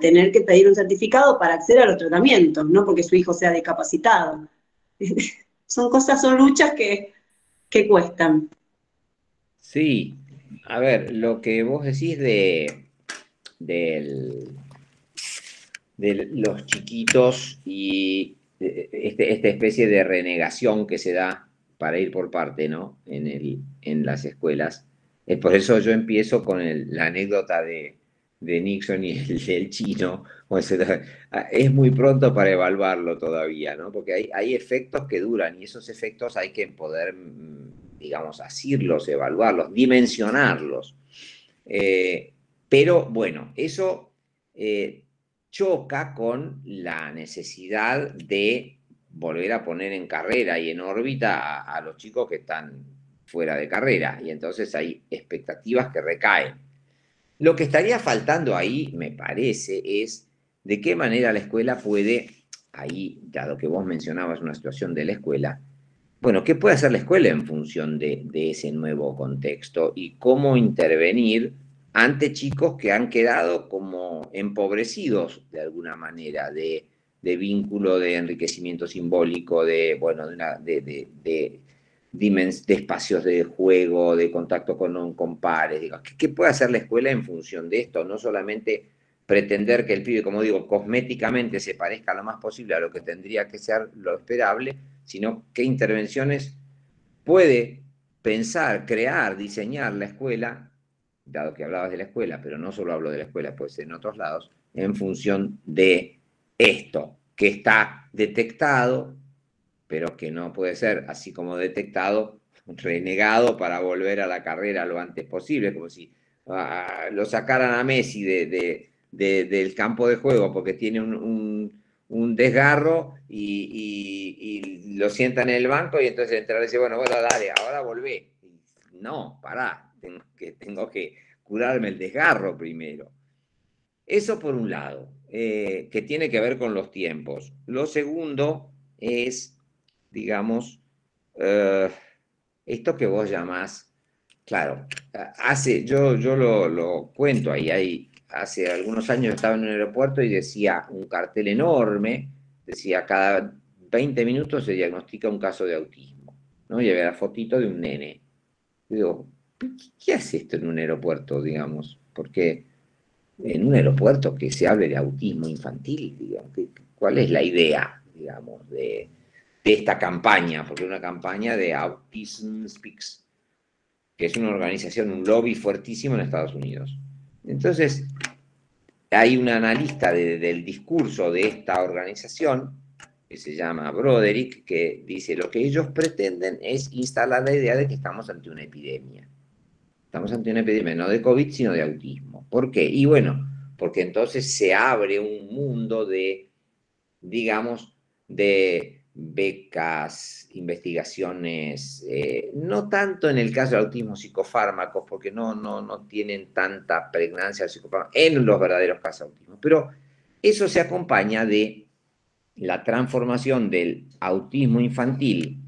tener que pedir un certificado para acceder a los tratamientos, no porque su hijo sea discapacitado. Son luchas que cuestan. Sí, a ver, lo que vos decís de los chiquitos y esta especie de renegación que se da para ir por parte, ¿no? En las escuelas. Es por eso yo empiezo con la anécdota de Nixon y el chino. Es muy pronto para evaluarlo todavía, ¿no? Porque hay efectos que duran y esos efectos hay que poder, digamos, asirlos, evaluarlos, dimensionarlos. Pero bueno, eso choca con la necesidad de volver a poner en carrera y en órbita a los chicos que están fuera de carrera. Y entonces hay expectativas que recaen. Lo que estaría faltando ahí, me parece, es de qué manera la escuela puede, ahí, dado que vos mencionabas una situación de la escuela, bueno, ¿qué puede hacer la escuela en función de ese nuevo contexto y cómo intervenir ante chicos que han quedado como empobrecidos de alguna manera de vínculo, de enriquecimiento simbólico, bueno, de espacios de juego, de contacto con pares? Digo, ¿qué puede hacer la escuela en función de esto? No solamente pretender que el pibe, como digo, cosméticamente se parezca lo más posible a lo que tendría que ser lo esperable, sino qué intervenciones puede pensar, crear, diseñar la escuela, dado que hablabas de la escuela, pero no solo hablo de la escuela, puede ser en otros lados, en función de esto, que está detectado, pero que no puede ser, así como detectado, renegado para volver a la carrera lo antes posible, como si lo sacaran a Messi del campo de juego porque tiene un desgarro y lo sientan en el banco y entonces el entrenador dice, bueno, dale, ahora volvé. No, pará, tengo que curarme el desgarro primero. Eso por un lado, que tiene que ver con los tiempos. Lo segundo es, digamos, esto que vos llamás, claro, yo lo cuento ahí, hace algunos años estaba en un aeropuerto y decía un cartel enorme, decía cada 20 minutos se diagnostica un caso de autismo, ¿no? Y había la fotito de un nene. Y digo, ¿qué hace esto en un aeropuerto, digamos? Porque en un aeropuerto que se hable de autismo infantil, digamos, ¿cuál es la idea, digamos, de esta campaña? Porque es una campaña de Autism Speaks, que es una organización, un lobby fuertísimo en Estados Unidos. Entonces, hay un analista del discurso de esta organización, que se llama Broderick, que dice, lo que ellos pretenden es instalar la idea de que estamos ante una epidemia. Estamos ante una epidemia no de COVID, sino de autismo. ¿Por qué? Y bueno, porque entonces se abre un mundo de, digamos, de becas, investigaciones, no tanto en el caso del autismo, psicofármacos, porque no tienen tanta pregnancia el psicofármaco en los verdaderos casos de autismo, pero eso se acompaña de la transformación del autismo infantil,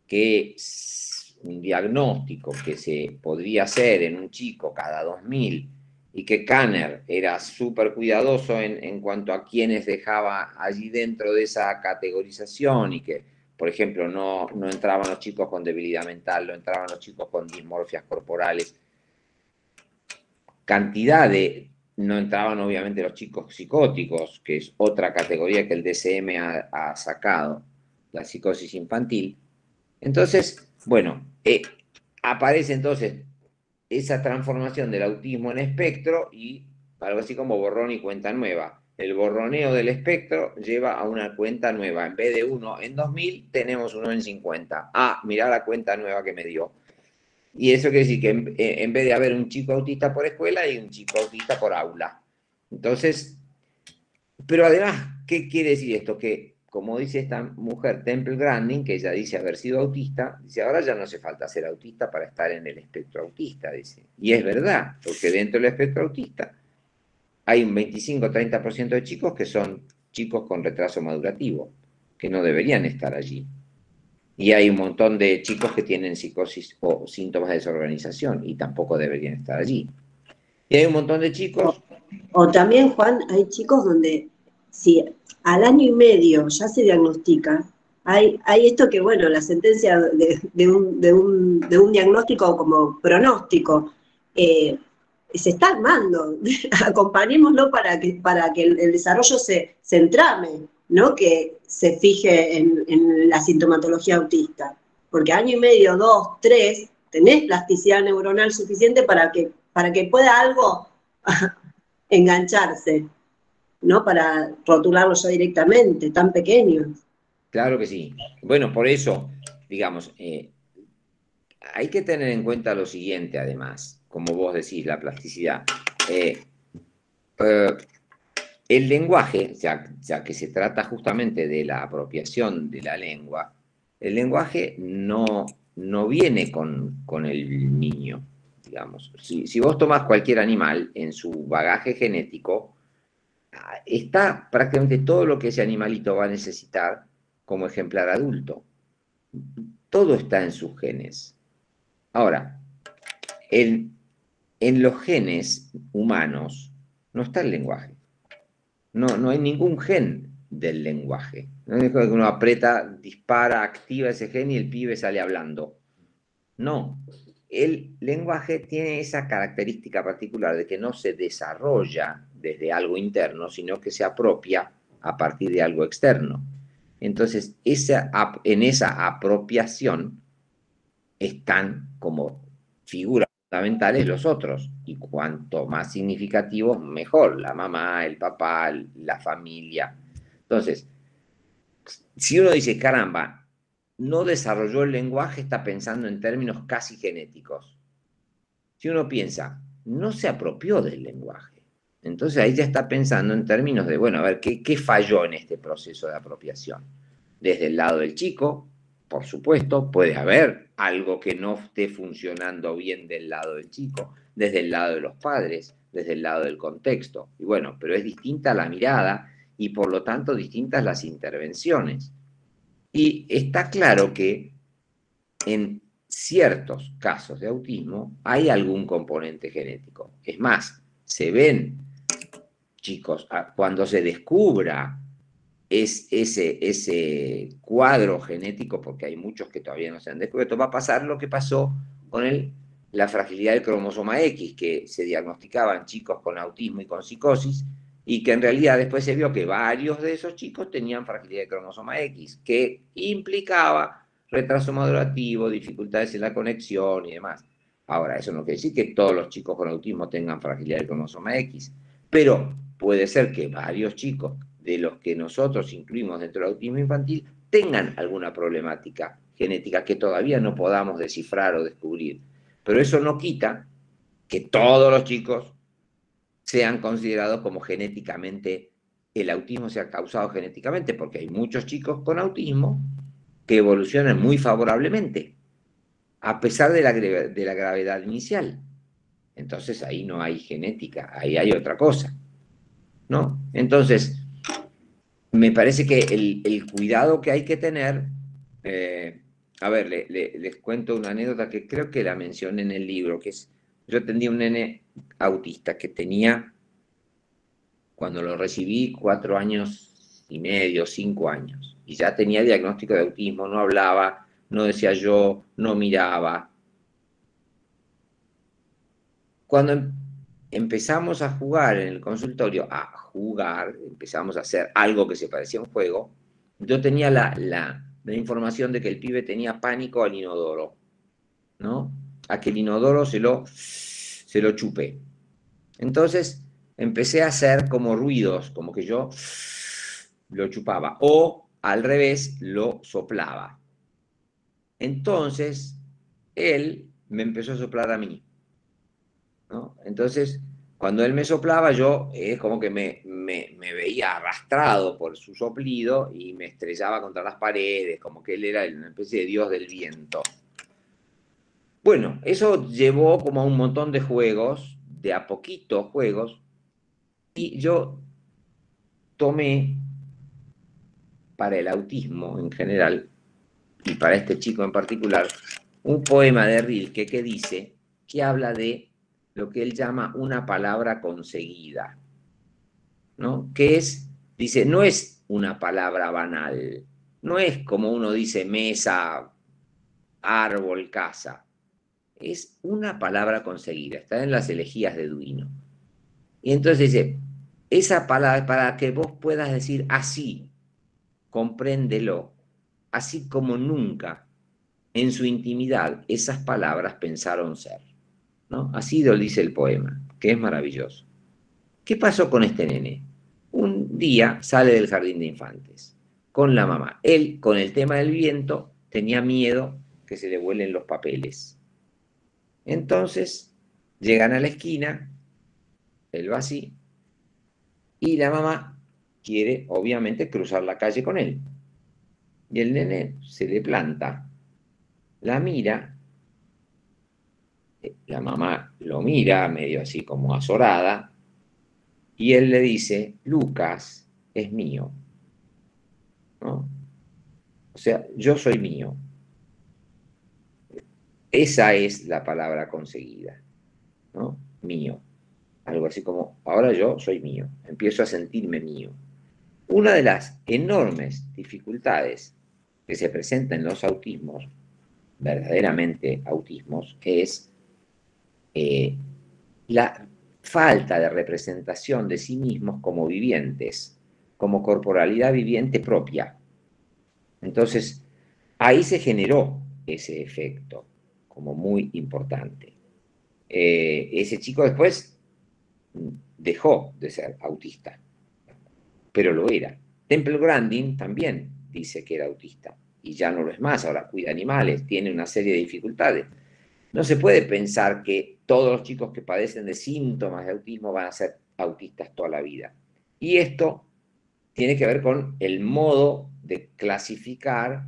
que es un diagnóstico que se podría hacer en un chico cada 2000, y que Kanner era súper cuidadoso en cuanto a quienes dejaba allí dentro de esa categorización y que, por ejemplo, no entraban los chicos con debilidad mental, no entraban los chicos con dismorfias corporales. No entraban obviamente los chicos psicóticos, que es otra categoría que el DSM ha sacado, la psicosis infantil. Entonces, bueno, aparece entonces esa transformación del autismo en espectro y algo así como borrón y cuenta nueva. el borroneo del espectro lleva a una cuenta nueva. En vez de 1 en 2000, tenemos 1 en 50. Ah, mirá la cuenta nueva que me dio. Y eso quiere decir que en vez de haber un chico autista por escuela, hay un chico autista por aula. Entonces, pero además, ¿qué quiere decir esto? Que, como dice esta mujer, Temple Grandin, que ella dice haber sido autista, dice, ahora ya no hace falta ser autista para estar en el espectro autista, dice. Y es verdad, porque dentro del espectro autista hay un 25-30% de chicos que son chicos con retraso madurativo, que no deberían estar allí. Y hay un montón de chicos que tienen psicosis o síntomas de desorganización y tampoco deberían estar allí. Y hay un montón de chicos... O también, Juan, hay chicos donde si al año y medio ya se diagnostica, hay esto que, bueno, la sentencia de un diagnóstico como pronóstico, se está armando. Acompañémoslo para que el desarrollo se entrame, ¿no? Que se fije en la sintomatología autista. Porque año y medio, 2, 3, tenés plasticidad neuronal suficiente para que pueda algo engancharse, ¿no? Para rotularlo ya directamente, tan pequeños. Claro que sí. Bueno, por eso, digamos, hay que tener en cuenta lo siguiente, además, como vos decís, la plasticidad. El lenguaje, ya que se trata justamente de la apropiación de la lengua, el lenguaje no viene con el niño, digamos. Si vos tomás cualquier animal en su bagaje genético, está prácticamente todo lo que ese animalito va a necesitar como ejemplar adulto. Todo está en sus genes. Ahora, en los genes humanos no está el lenguaje. No hay ningún gen del lenguaje. No es que uno aprieta, dispara, activa ese gen y el pibe sale hablando. No. El lenguaje tiene esa característica particular de que no se desarrolla desde algo interno, sino que se apropia a partir de algo externo. Entonces, en esa apropiación están como figuras fundamentales los otros, y cuanto más significativos, mejor, la mamá, el papá, la familia. Entonces, si uno dice, caramba, no desarrolló el lenguaje, está pensando en términos casi genéticos. Si uno piensa, no se apropió del lenguaje, entonces ahí ya está pensando en términos de, bueno, a ver, ¿qué falló en este proceso de apropiación? Desde el lado del chico, por supuesto, puede haber algo que no esté funcionando bien del lado del chico, desde el lado de los padres, desde el lado del contexto. Y bueno, pero es distinta la mirada y por lo tanto distintas las intervenciones. Y está claro que en ciertos casos de autismo hay algún componente genético. Es más, se ven, chicos, cuando se descubra ese cuadro genético, porque hay muchos que todavía no se han descubierto, va a pasar lo que pasó con la fragilidad del cromosoma X, que se diagnosticaban chicos con autismo y con psicosis, y que en realidad después se vio que varios de esos chicos tenían fragilidad del cromosoma X, que implicaba retraso madurativo, dificultades en la conexión y demás. Ahora, eso no quiere decir que todos los chicos con autismo tengan fragilidad del cromosoma X, pero puede ser que varios chicos de los que nosotros incluimos dentro del autismo infantil tengan alguna problemática genética que todavía no podamos descifrar o descubrir. Pero eso no quita que todos los chicos sean considerados como genéticamente, el autismo sea causado genéticamente, porque hay muchos chicos con autismo que evolucionan muy favorablemente, a pesar de la gravedad inicial. Entonces ahí no hay genética, ahí hay otra cosa, ¿no? Entonces, me parece que el cuidado que hay que tener, a ver, les cuento una anécdota que creo que la mencioné en el libro, que es, yo atendí a un nene autista que tenía, cuando lo recibí, 4 años y medio, 5 años, y ya tenía diagnóstico de autismo, no hablaba, no decía yo, no miraba. Cuando empezamos a jugar en el consultorio, empezamos a hacer algo que se parecía a un juego, yo tenía la información de que el pibe tenía pánico al inodoro, ¿no? A que el inodoro se lo chupé. Entonces, empecé a hacer como ruidos, como que yo lo chupaba, o al revés, lo soplaba. Entonces, él me empezó a soplar a mí, ¿no? Entonces, cuando él me soplaba, yo como que me veía arrastrado por su soplido y me estrellaba contra las paredes, como que él era una especie de dios del viento. Bueno, eso llevó como a un montón de juegos, de a poquito juegos, y yo tomé para el autismo en general, y para este chico en particular, un poema de Rilke que dice, que habla de lo que él llama una palabra conseguida, ¿no? Que es, dice, no es una palabra banal, no es como uno dice mesa, árbol, casa, es una palabra conseguida, está en las elegías de Duino. Y entonces dice, esa palabra, para que vos puedas decir así, compréndelo, así como nunca en su intimidad esas palabras pensaron ser, ¿no? Así lo dice el poema, que es maravilloso. ¿Qué pasó con este nene? Un día sale del jardín de infantes con la mamá. Él, con el tema del viento, tenía miedo que se le vuelen los papeles. Entonces, llegan a la esquina, él va así, y la mamá quiere, obviamente, cruzar la calle con él. Y el nene se le planta, la mira, la mamá lo mira medio así como azorada, y él le dice, Lucas es mío, ¿no? O sea, yo soy mío. Esa es la palabra conseguida, ¿no? Mío. Algo así como, ahora yo soy mío, empiezo a sentirme mío. Una de las enormes dificultades que se presentan en los autismos, verdaderamente autismos, es la falta de representación de sí mismos como vivientes, como corporalidad viviente propia. Entonces, ahí se generó ese efecto como muy importante. Ese chico después dejó de ser autista, pero lo era. Temple Grandin también dice que era autista y ya no lo es más, ahora cuida animales, tiene una serie de dificultades. No se puede pensar que todos los chicos que padecen de síntomas de autismo van a ser autistas toda la vida. Y esto tiene que ver con el modo de clasificar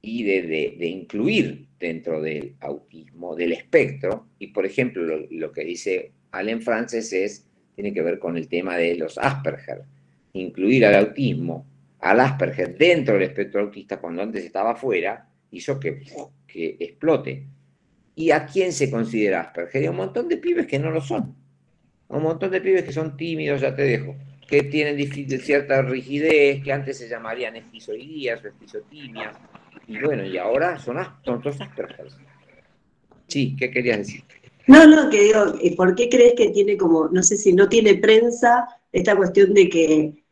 y de incluir dentro del autismo, del espectro. Y por ejemplo, lo que dice Allen Frances tiene que ver con el tema de los Asperger. Incluir al autismo, al Asperger dentro del espectro autista cuando antes estaba fuera, hizo que explote. ¿Y a quién se considera Asperger? Hay un montón de pibes que no lo son. Un montón de pibes que son tímidos, ya te dejo, que tienen cierta rigidez, que antes se llamarían esquizoidías o esquizotimias, y bueno, y ahora son todos Asperger. Sí, ¿qué querías decir? No, que digo, ¿por qué crees que tiene como, no sé si no tiene prensa esta cuestión de que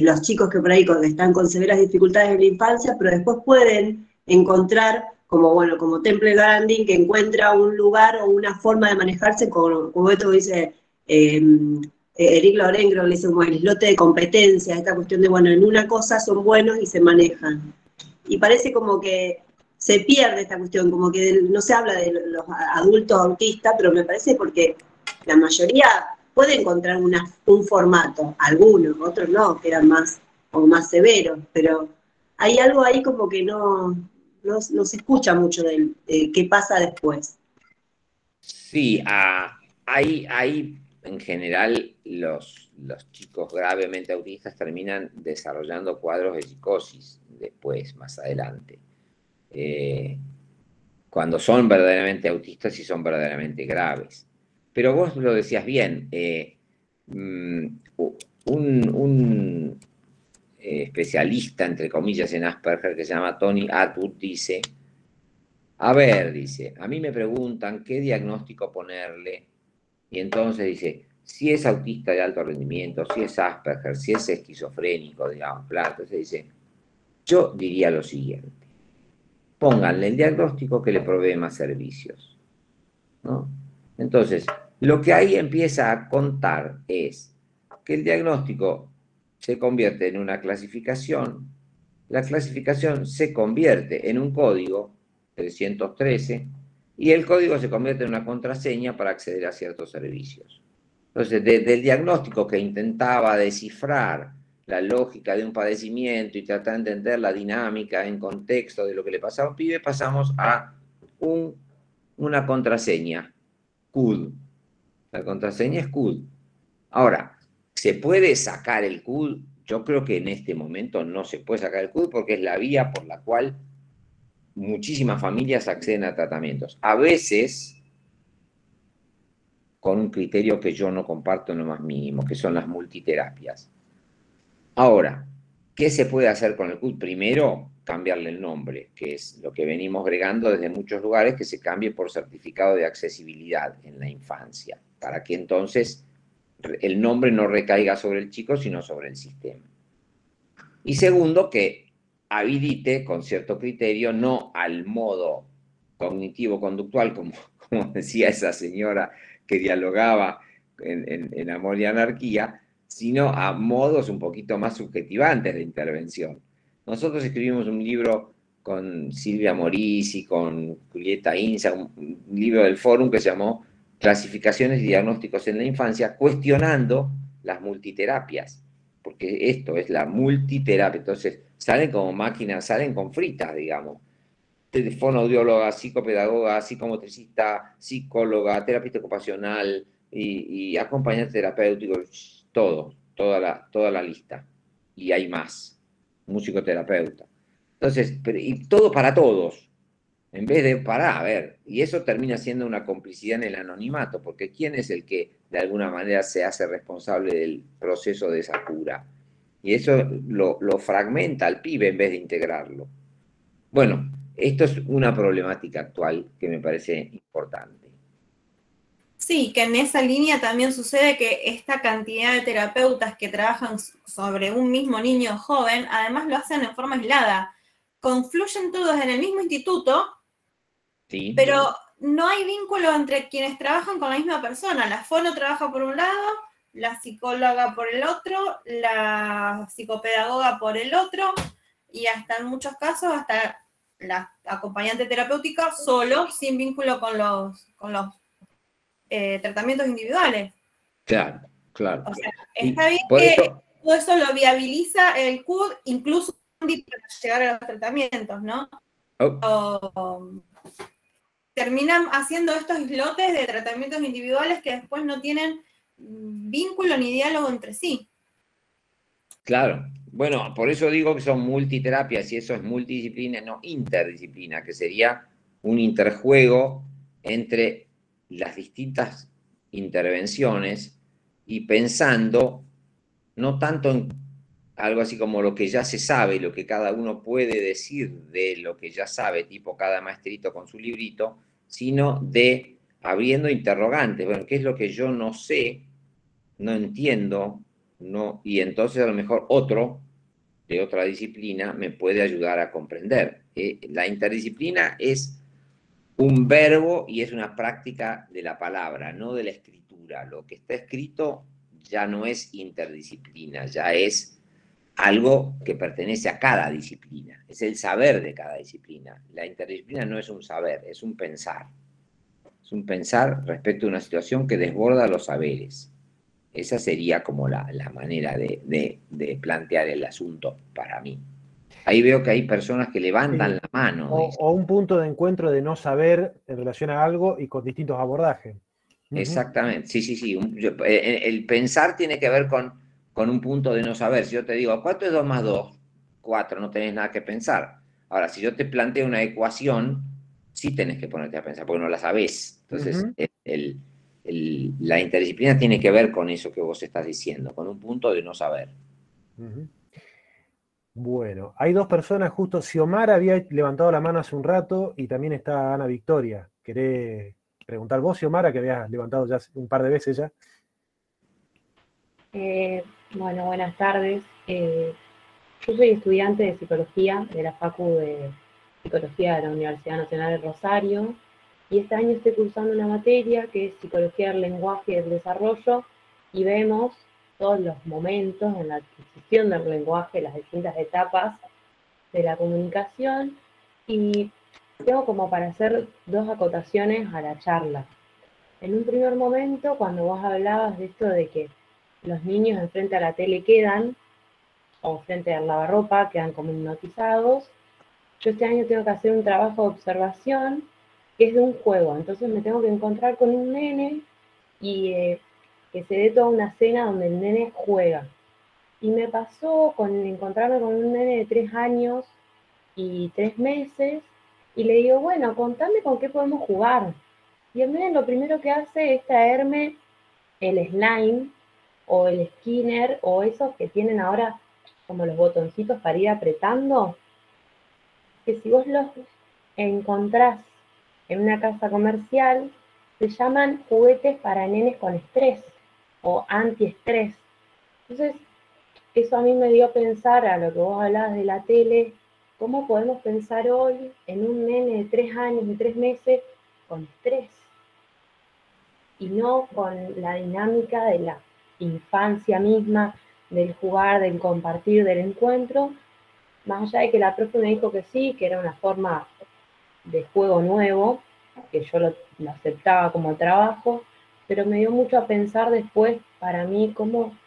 los chicos que por ahí están con severas dificultades en la infancia, pero después pueden encontrar, como bueno, como Temple Grandin, que encuentra un lugar o una forma de manejarse, como esto que dice Eric Loren, creo que le dice como el islote de competencia, esta cuestión de, bueno, en una cosa son buenos y se manejan. Y parece como que se pierde esta cuestión, como que no se habla de los adultos autistas, pero me parece porque la mayoría puede encontrar un formato, algunos, otros no, que eran más severos, pero hay algo ahí como que no se escucha mucho de qué pasa después. Sí, hay en general los chicos gravemente autistas terminan desarrollando cuadros de psicosis después, más adelante. Cuando son verdaderamente autistas y son verdaderamente graves. Pero vos lo decías bien, un especialista, entre comillas, en Asperger, que se llama Tony Atwood, dice, a mí me preguntan qué diagnóstico ponerle, y entonces dice, si es autista de alto rendimiento, si es Asperger, si es esquizofrénico, digamos, claro, entonces dice, yo diría lo siguiente, pónganle el diagnóstico que le provee más servicios, ¿no? Entonces, Lo que ahí empieza a contar es que el diagnóstico se convierte en una clasificación, la clasificación se convierte en un código 313 y el código se convierte en una contraseña para acceder a ciertos servicios. Entonces, desde el diagnóstico que intentaba descifrar la lógica de un padecimiento y tratar de entender la dinámica en contexto de lo que le pasaba a un pibe, pasamos a una contraseña, CUD. La contraseña es CUD. Ahora, ¿se puede sacar el CUD? Yo creo que en este momento no se puede sacar el CUD porque es la vía por la cual muchísimas familias acceden a tratamientos. A veces con un criterio que yo no comparto en lo más mínimo, que son las multiterapias. Ahora, ¿qué se puede hacer con el CUD? Primero, cambiarle el nombre, que es lo que venimos bregando desde muchos lugares, que se cambie por certificado de accesibilidad en la infancia, para que entonces el nombre no recaiga sobre el chico, sino sobre el sistema. Y segundo, que habilite con cierto criterio, no al modo cognitivo-conductual, como decía esa señora que dialogaba en Amor y Anarquía, sino a modos un poquito más subjetivantes de intervención. Nosotros escribimos un libro con Silvia Morisi, con Julieta Inza, un libro del Fórum que se llamó Clasificaciones y diagnósticos en la infancia, cuestionando las multiterapias, porque esto es la multiterapia. Entonces, salen como máquinas, salen con fritas, digamos. Fonoaudióloga, psicopedagoga, psicomotricista, psicóloga, terapista ocupacional y acompañante terapéutico, toda la lista. Y hay más, musicoterapeuta. Entonces, y todo para todos, en vez de a ver, y eso termina siendo una complicidad en el anonimato, porque ¿quién es el que de alguna manera se hace responsable del proceso de esa cura? Y eso lo fragmenta al pibe en vez de integrarlo. Bueno, esto es una problemática actual que me parece importante. Sí, que en esa línea también sucede que esta cantidad de terapeutas que trabajan sobre un mismo niño joven, además lo hacen en forma aislada. Confluyen todos en el mismo instituto, ¿Sí? Pero no hay vínculo entre quienes trabajan con la misma persona. La fono trabaja por un lado, la psicóloga por el otro, la psicopedagoga por el otro, y hasta en muchos casos, hasta la acompañante terapéutica solo, sin vínculo con los tratamientos individuales. Claro, claro. O sea, está bien por que eso, todo eso lo viabiliza el CUD, incluso para llegar a los tratamientos, ¿no? Terminan haciendo estos islotes de tratamientos individuales que después no tienen vínculo ni diálogo entre sí. claro. Bueno, por eso digo que son multiterapias y eso es multidisciplina, no interdisciplina, que sería un interjuego entre las distintas intervenciones y pensando no tanto en algo así como lo que ya se sabe, lo que cada uno puede decir de lo que ya sabe, tipo cada maestrito con su librito, sino de abriendo interrogantes. Bueno, ¿qué es lo que yo no sé, no entiendo, no? Y entonces a lo mejor otro de otra disciplina me puede ayudar a comprender. La interdisciplina es un verbo y es una práctica de la palabra, no de la escritura. Lo que está escrito ya no es interdisciplina, ya es algo que pertenece a cada disciplina, es el saber de cada disciplina. La interdisciplina no es un saber, es un pensar. Es un pensar respecto a una situación que desborda los saberes. Esa sería como la manera de plantear el asunto para mí. Ahí veo que hay personas que levantan la mano. O un punto de encuentro de no saber en relación a algo y con distintos abordajes. Exactamente, sí. El pensar tiene que ver con un punto de no saber. Si yo te digo, ¿cuánto es 2 más 2? 4, no tenés nada que pensar. Ahora, si yo te planteo una ecuación, sí tenés que ponerte a pensar, porque no la sabés. Entonces, la interdisciplina tiene que ver con eso que vos estás diciendo, con un punto de no saber. Bueno, hay dos personas, justo Xiomara había levantado la mano hace un rato y también está Ana Victoria. ¿Querés preguntar vos, Xiomara, que habías levantado ya un par de veces ya? Bueno, buenas tardes. Yo soy estudiante de psicología de la Facu de Psicología de la Universidad Nacional de Rosario y este año estoy cursando una materia que es Psicología del Lenguaje y del Desarrollo, y vemos todos los momentos en la adquisición del lenguaje, las distintas etapas de la comunicación, y tengo como para hacer dos acotaciones a la charla. En un primer momento, cuando vos hablabas de esto de que los niños enfrente a la tele quedan, o frente al lavarropa, quedan como hipnotizados, yo este año tengo que hacer un trabajo de observación que es de un juego, entonces me tengo que encontrar con un nene y que se dé toda una escena donde el nene juega. Y me pasó con encontrarme con un nene de 3 años y 3 meses, y le digo, bueno, contame con qué podemos jugar. Y el nene lo primero que hace es traerme el slime, o el Skinner, o esos que tienen ahora como los botoncitos para ir apretando, que si vos los encontrás en una casa comercial, se llaman juguetes para nenes con estrés o antiestrés. Entonces, eso a mí me dio a pensar a lo que vos hablabas de la tele, cómo podemos pensar hoy en un nene de 3 años y 3 meses con estrés, y no con la dinámica de la infancia misma, del jugar, del compartir, del encuentro, más allá de que la profe me dijo que sí, que era una forma de juego nuevo, que yo lo aceptaba como trabajo, pero me dio mucho a pensar después para mí cómo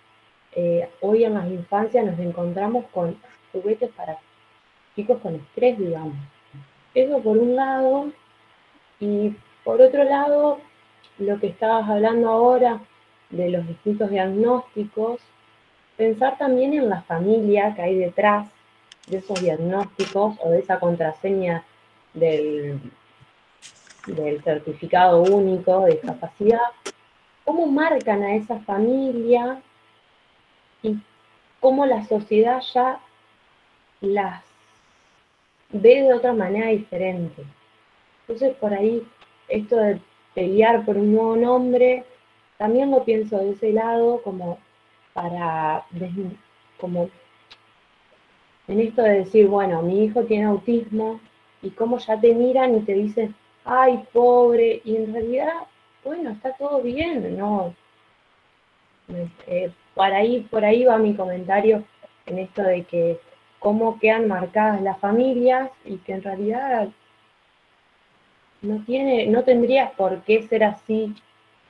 hoy en las infancias nos encontramos con juguetes para chicos con estrés, digamos. Eso por un lado, y por otro lado, lo que estabas hablando ahora de los distintos diagnósticos, pensar también en la familia que hay detrás de esos diagnósticos o de esa contraseña del certificado único de discapacidad, cómo marcan a esa familia y cómo la sociedad ya las ve de otra manera diferente. Entonces, por ahí, esto de pelear por un nuevo nombre, también lo pienso de ese lado, como como en esto de decir, bueno, mi hijo tiene autismo, y cómo ya te miran y te dicen, ay, pobre, y en realidad, bueno, está todo bien, ¿no? Por ahí va mi comentario en esto de que cómo quedan marcadas las familias y que en realidad no tendría por qué ser así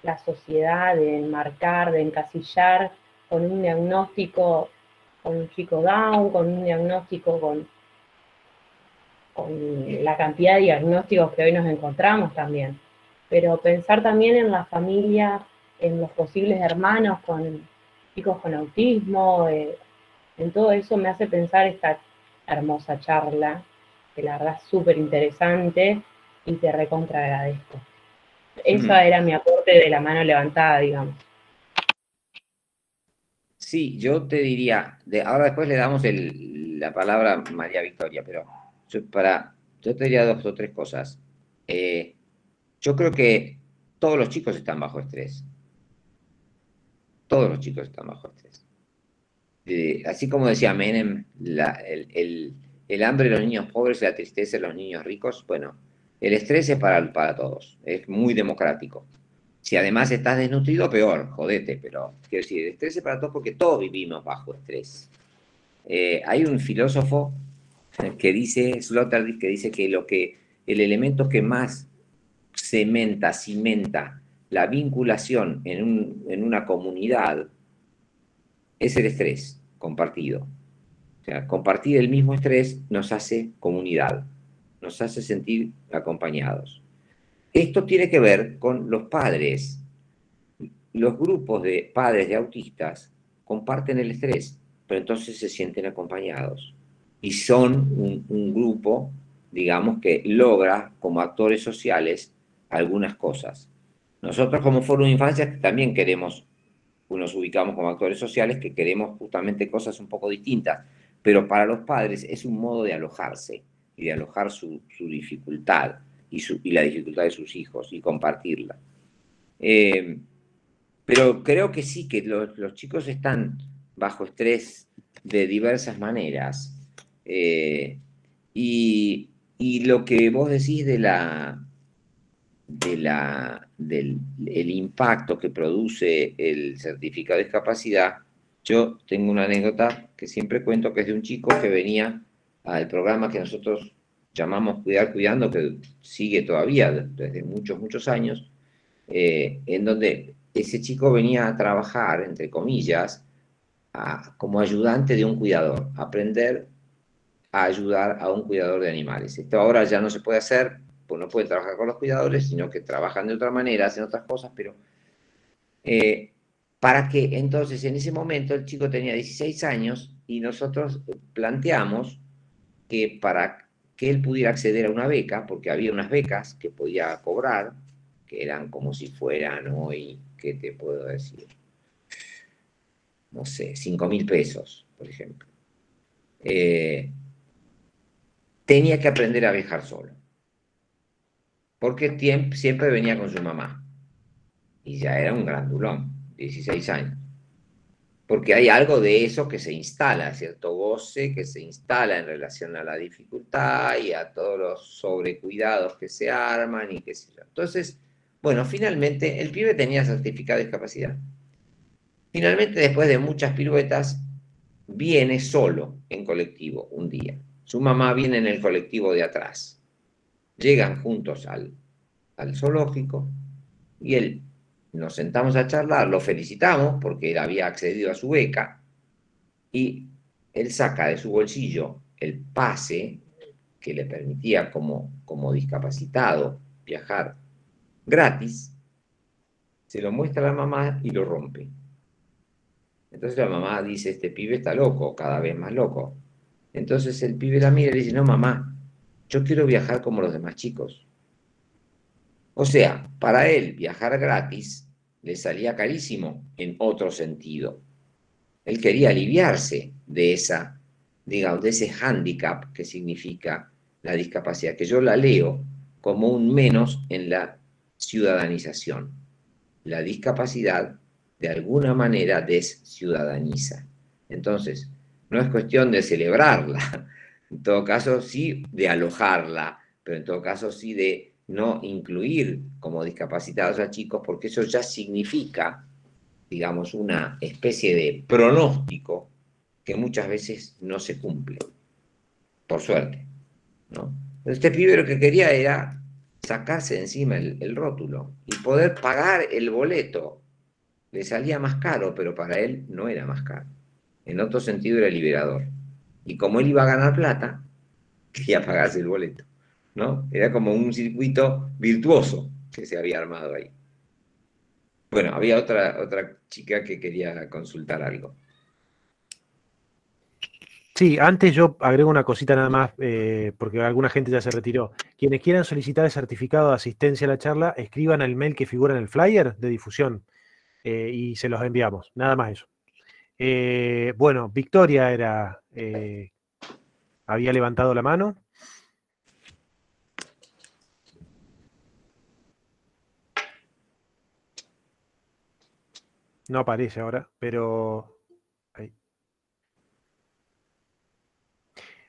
la sociedad de enmarcar, de encasillar con un diagnóstico, con un chico Down, con un diagnóstico con la cantidad de diagnósticos que hoy nos encontramos también. Pero pensar también en la familia, en los posibles hermanos con chicos con autismo, en todo eso me hace pensar esta hermosa charla, que la verdad es súper interesante y te recontra agradezco. Esa era mi aporte de la mano levantada, digamos. Sí, yo te diría, ahora después le damos la palabra a María Victoria, pero yo te diría 2 o 3 cosas. Yo creo que todos los chicos están bajo estrés. Todos los chicos están bajo estrés. Así como decía Menem, el hambre de los niños pobres y la tristeza de los niños ricos, bueno, el estrés es para todos, es muy democrático. Si además estás desnutrido, peor, jodete, pero quiero decir, el estrés es para todos porque todos vivimos bajo estrés. Hay un filósofo que dice, Sloterdijk, que dice que el elemento que más cimenta la vinculación en una comunidad es el estrés compartido. O sea, compartir el mismo estrés nos hace comunidad, nos hace sentir acompañados. Esto tiene que ver con los padres. Los grupos de padres de autistas comparten el estrés, pero entonces se sienten acompañados. Y son un grupo, digamos, que logra como actores sociales algunas cosas. Nosotros como Foro de Infancia también nos ubicamos como actores sociales que queremos justamente cosas un poco distintas, pero para los padres es un modo de alojarse y de alojar su dificultad y la dificultad de sus hijos y compartirla. Pero creo que sí, que los chicos están bajo estrés de diversas maneras. Y lo que vos decís del impacto que produce el certificado de discapacidad, yo tengo una anécdota que siempre cuento, que es de un chico que venía al programa que nosotros llamamos Cuidar Cuidando, que sigue todavía desde muchos, muchos años, en donde ese chico venía a trabajar, entre comillas, como ayudante de un cuidador, aprender a ayudar a un cuidador de animales. Esto ahora ya no se puede hacer, pues no puede trabajar con los cuidadores, sino que trabajan de otra manera, hacen otras cosas, pero para que entonces en ese momento el chico tenía 16 años y nosotros planteamos que para que él pudiera acceder a una beca, porque había unas becas que podía cobrar, que eran como si fueran hoy, ¿qué te puedo decir? No sé, 5.000 pesos, por ejemplo. Tenía que aprender a viajar solo, porque siempre venía con su mamá, y ya era un grandulón, 16 años. Porque hay algo de eso que se instala, cierto goce que se instala en relación a la dificultad y a todos los sobrecuidados que se arman y qué sé yo. Entonces, bueno, finalmente el pibe tenía certificado de discapacidad. Finalmente, después de muchas piruetas, viene solo en colectivo un día. Su mamá viene en el colectivo de atrás. Llegan juntos al zoológico y él, nos sentamos a charlar, lo felicitamos porque él había accedido a su beca y él saca de su bolsillo el pase que le permitía como discapacitado viajar gratis, se lo muestra a la mamá y lo rompe. Entonces la mamá dice, este pibe está loco, cada vez más loco. Entonces el pibe la mira y le dice, no mamá, yo quiero viajar como los demás chicos. O sea, para él viajar gratis le salía carísimo en otro sentido. Él quería aliviarse de esa, digamos, de ese hándicap que significa la discapacidad, que yo la leo como un menos en la ciudadanización. La discapacidad, de alguna manera, desciudadaniza. Entonces, no es cuestión de celebrarla, en todo caso sí de alojarla, pero en todo caso sí de no incluir como discapacitados a chicos, porque eso ya significa, digamos, una especie de pronóstico que muchas veces no se cumple, por suerte, ¿no? Este pibe lo que quería era sacarse de encima el rótulo y poder pagar el boleto. Le salía más caro, pero para él no era más caro. En otro sentido era liberador. Y como él iba a ganar plata, quería pagarse el boleto, ¿no? Era como un circuito virtuoso que se había armado ahí. Bueno, había otra chica que quería consultar algo. Sí, antes yo agrego una cosita nada más, porque alguna gente ya se retiró. Quienes quieran solicitar el certificado de asistencia a la charla, escriban al mail que figura en el flyer de difusión y se los enviamos. Nada más eso. Bueno, Victoria había levantado la mano. No aparece ahora, pero... ahí.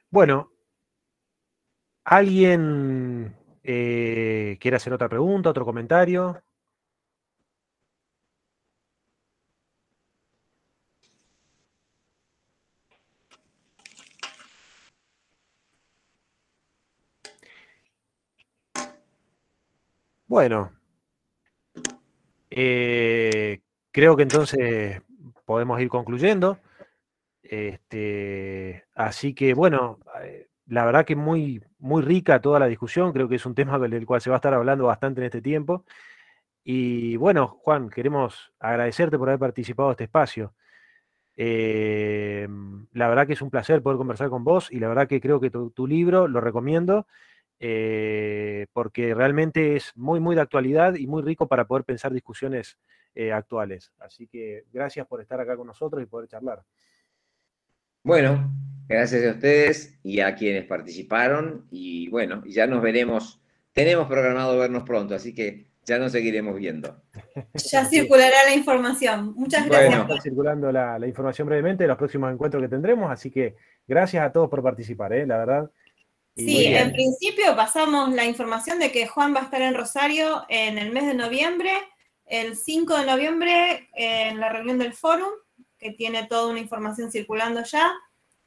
Bueno, ¿alguien quiere hacer otra pregunta, otro comentario? Bueno, creo que entonces podemos ir concluyendo. Así que, bueno, la verdad que muy, muy rica toda la discusión. Creo que es un tema del cual se va a estar hablando bastante en este tiempo. Y bueno, Juan, queremos agradecerte por haber participado de este espacio. La verdad que es un placer poder conversar con vos y la verdad que creo que tu libro lo recomiendo porque realmente es muy, muy de actualidad y muy rico para poder pensar discusiones actuales. Así que gracias por estar acá con nosotros y poder charlar. Bueno, gracias a ustedes y a quienes participaron y bueno, ya nos veremos. Tenemos programado vernos pronto, así que ya nos seguiremos viendo. Ya circulará la información. Muchas gracias. Bueno, está circulando la información brevemente de los próximos encuentros que tendremos, así que gracias a todos por participar, la verdad. Sí, en principio pasamos la información de que Juan va a estar en Rosario en el mes de noviembre, el 5 de noviembre en la reunión del fórum, que tiene toda una información circulando ya,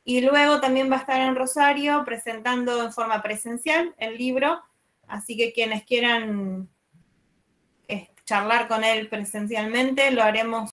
y luego también va a estar en Rosario presentando en forma presencial el libro, así que quienes quieran charlar con él presencialmente lo haremos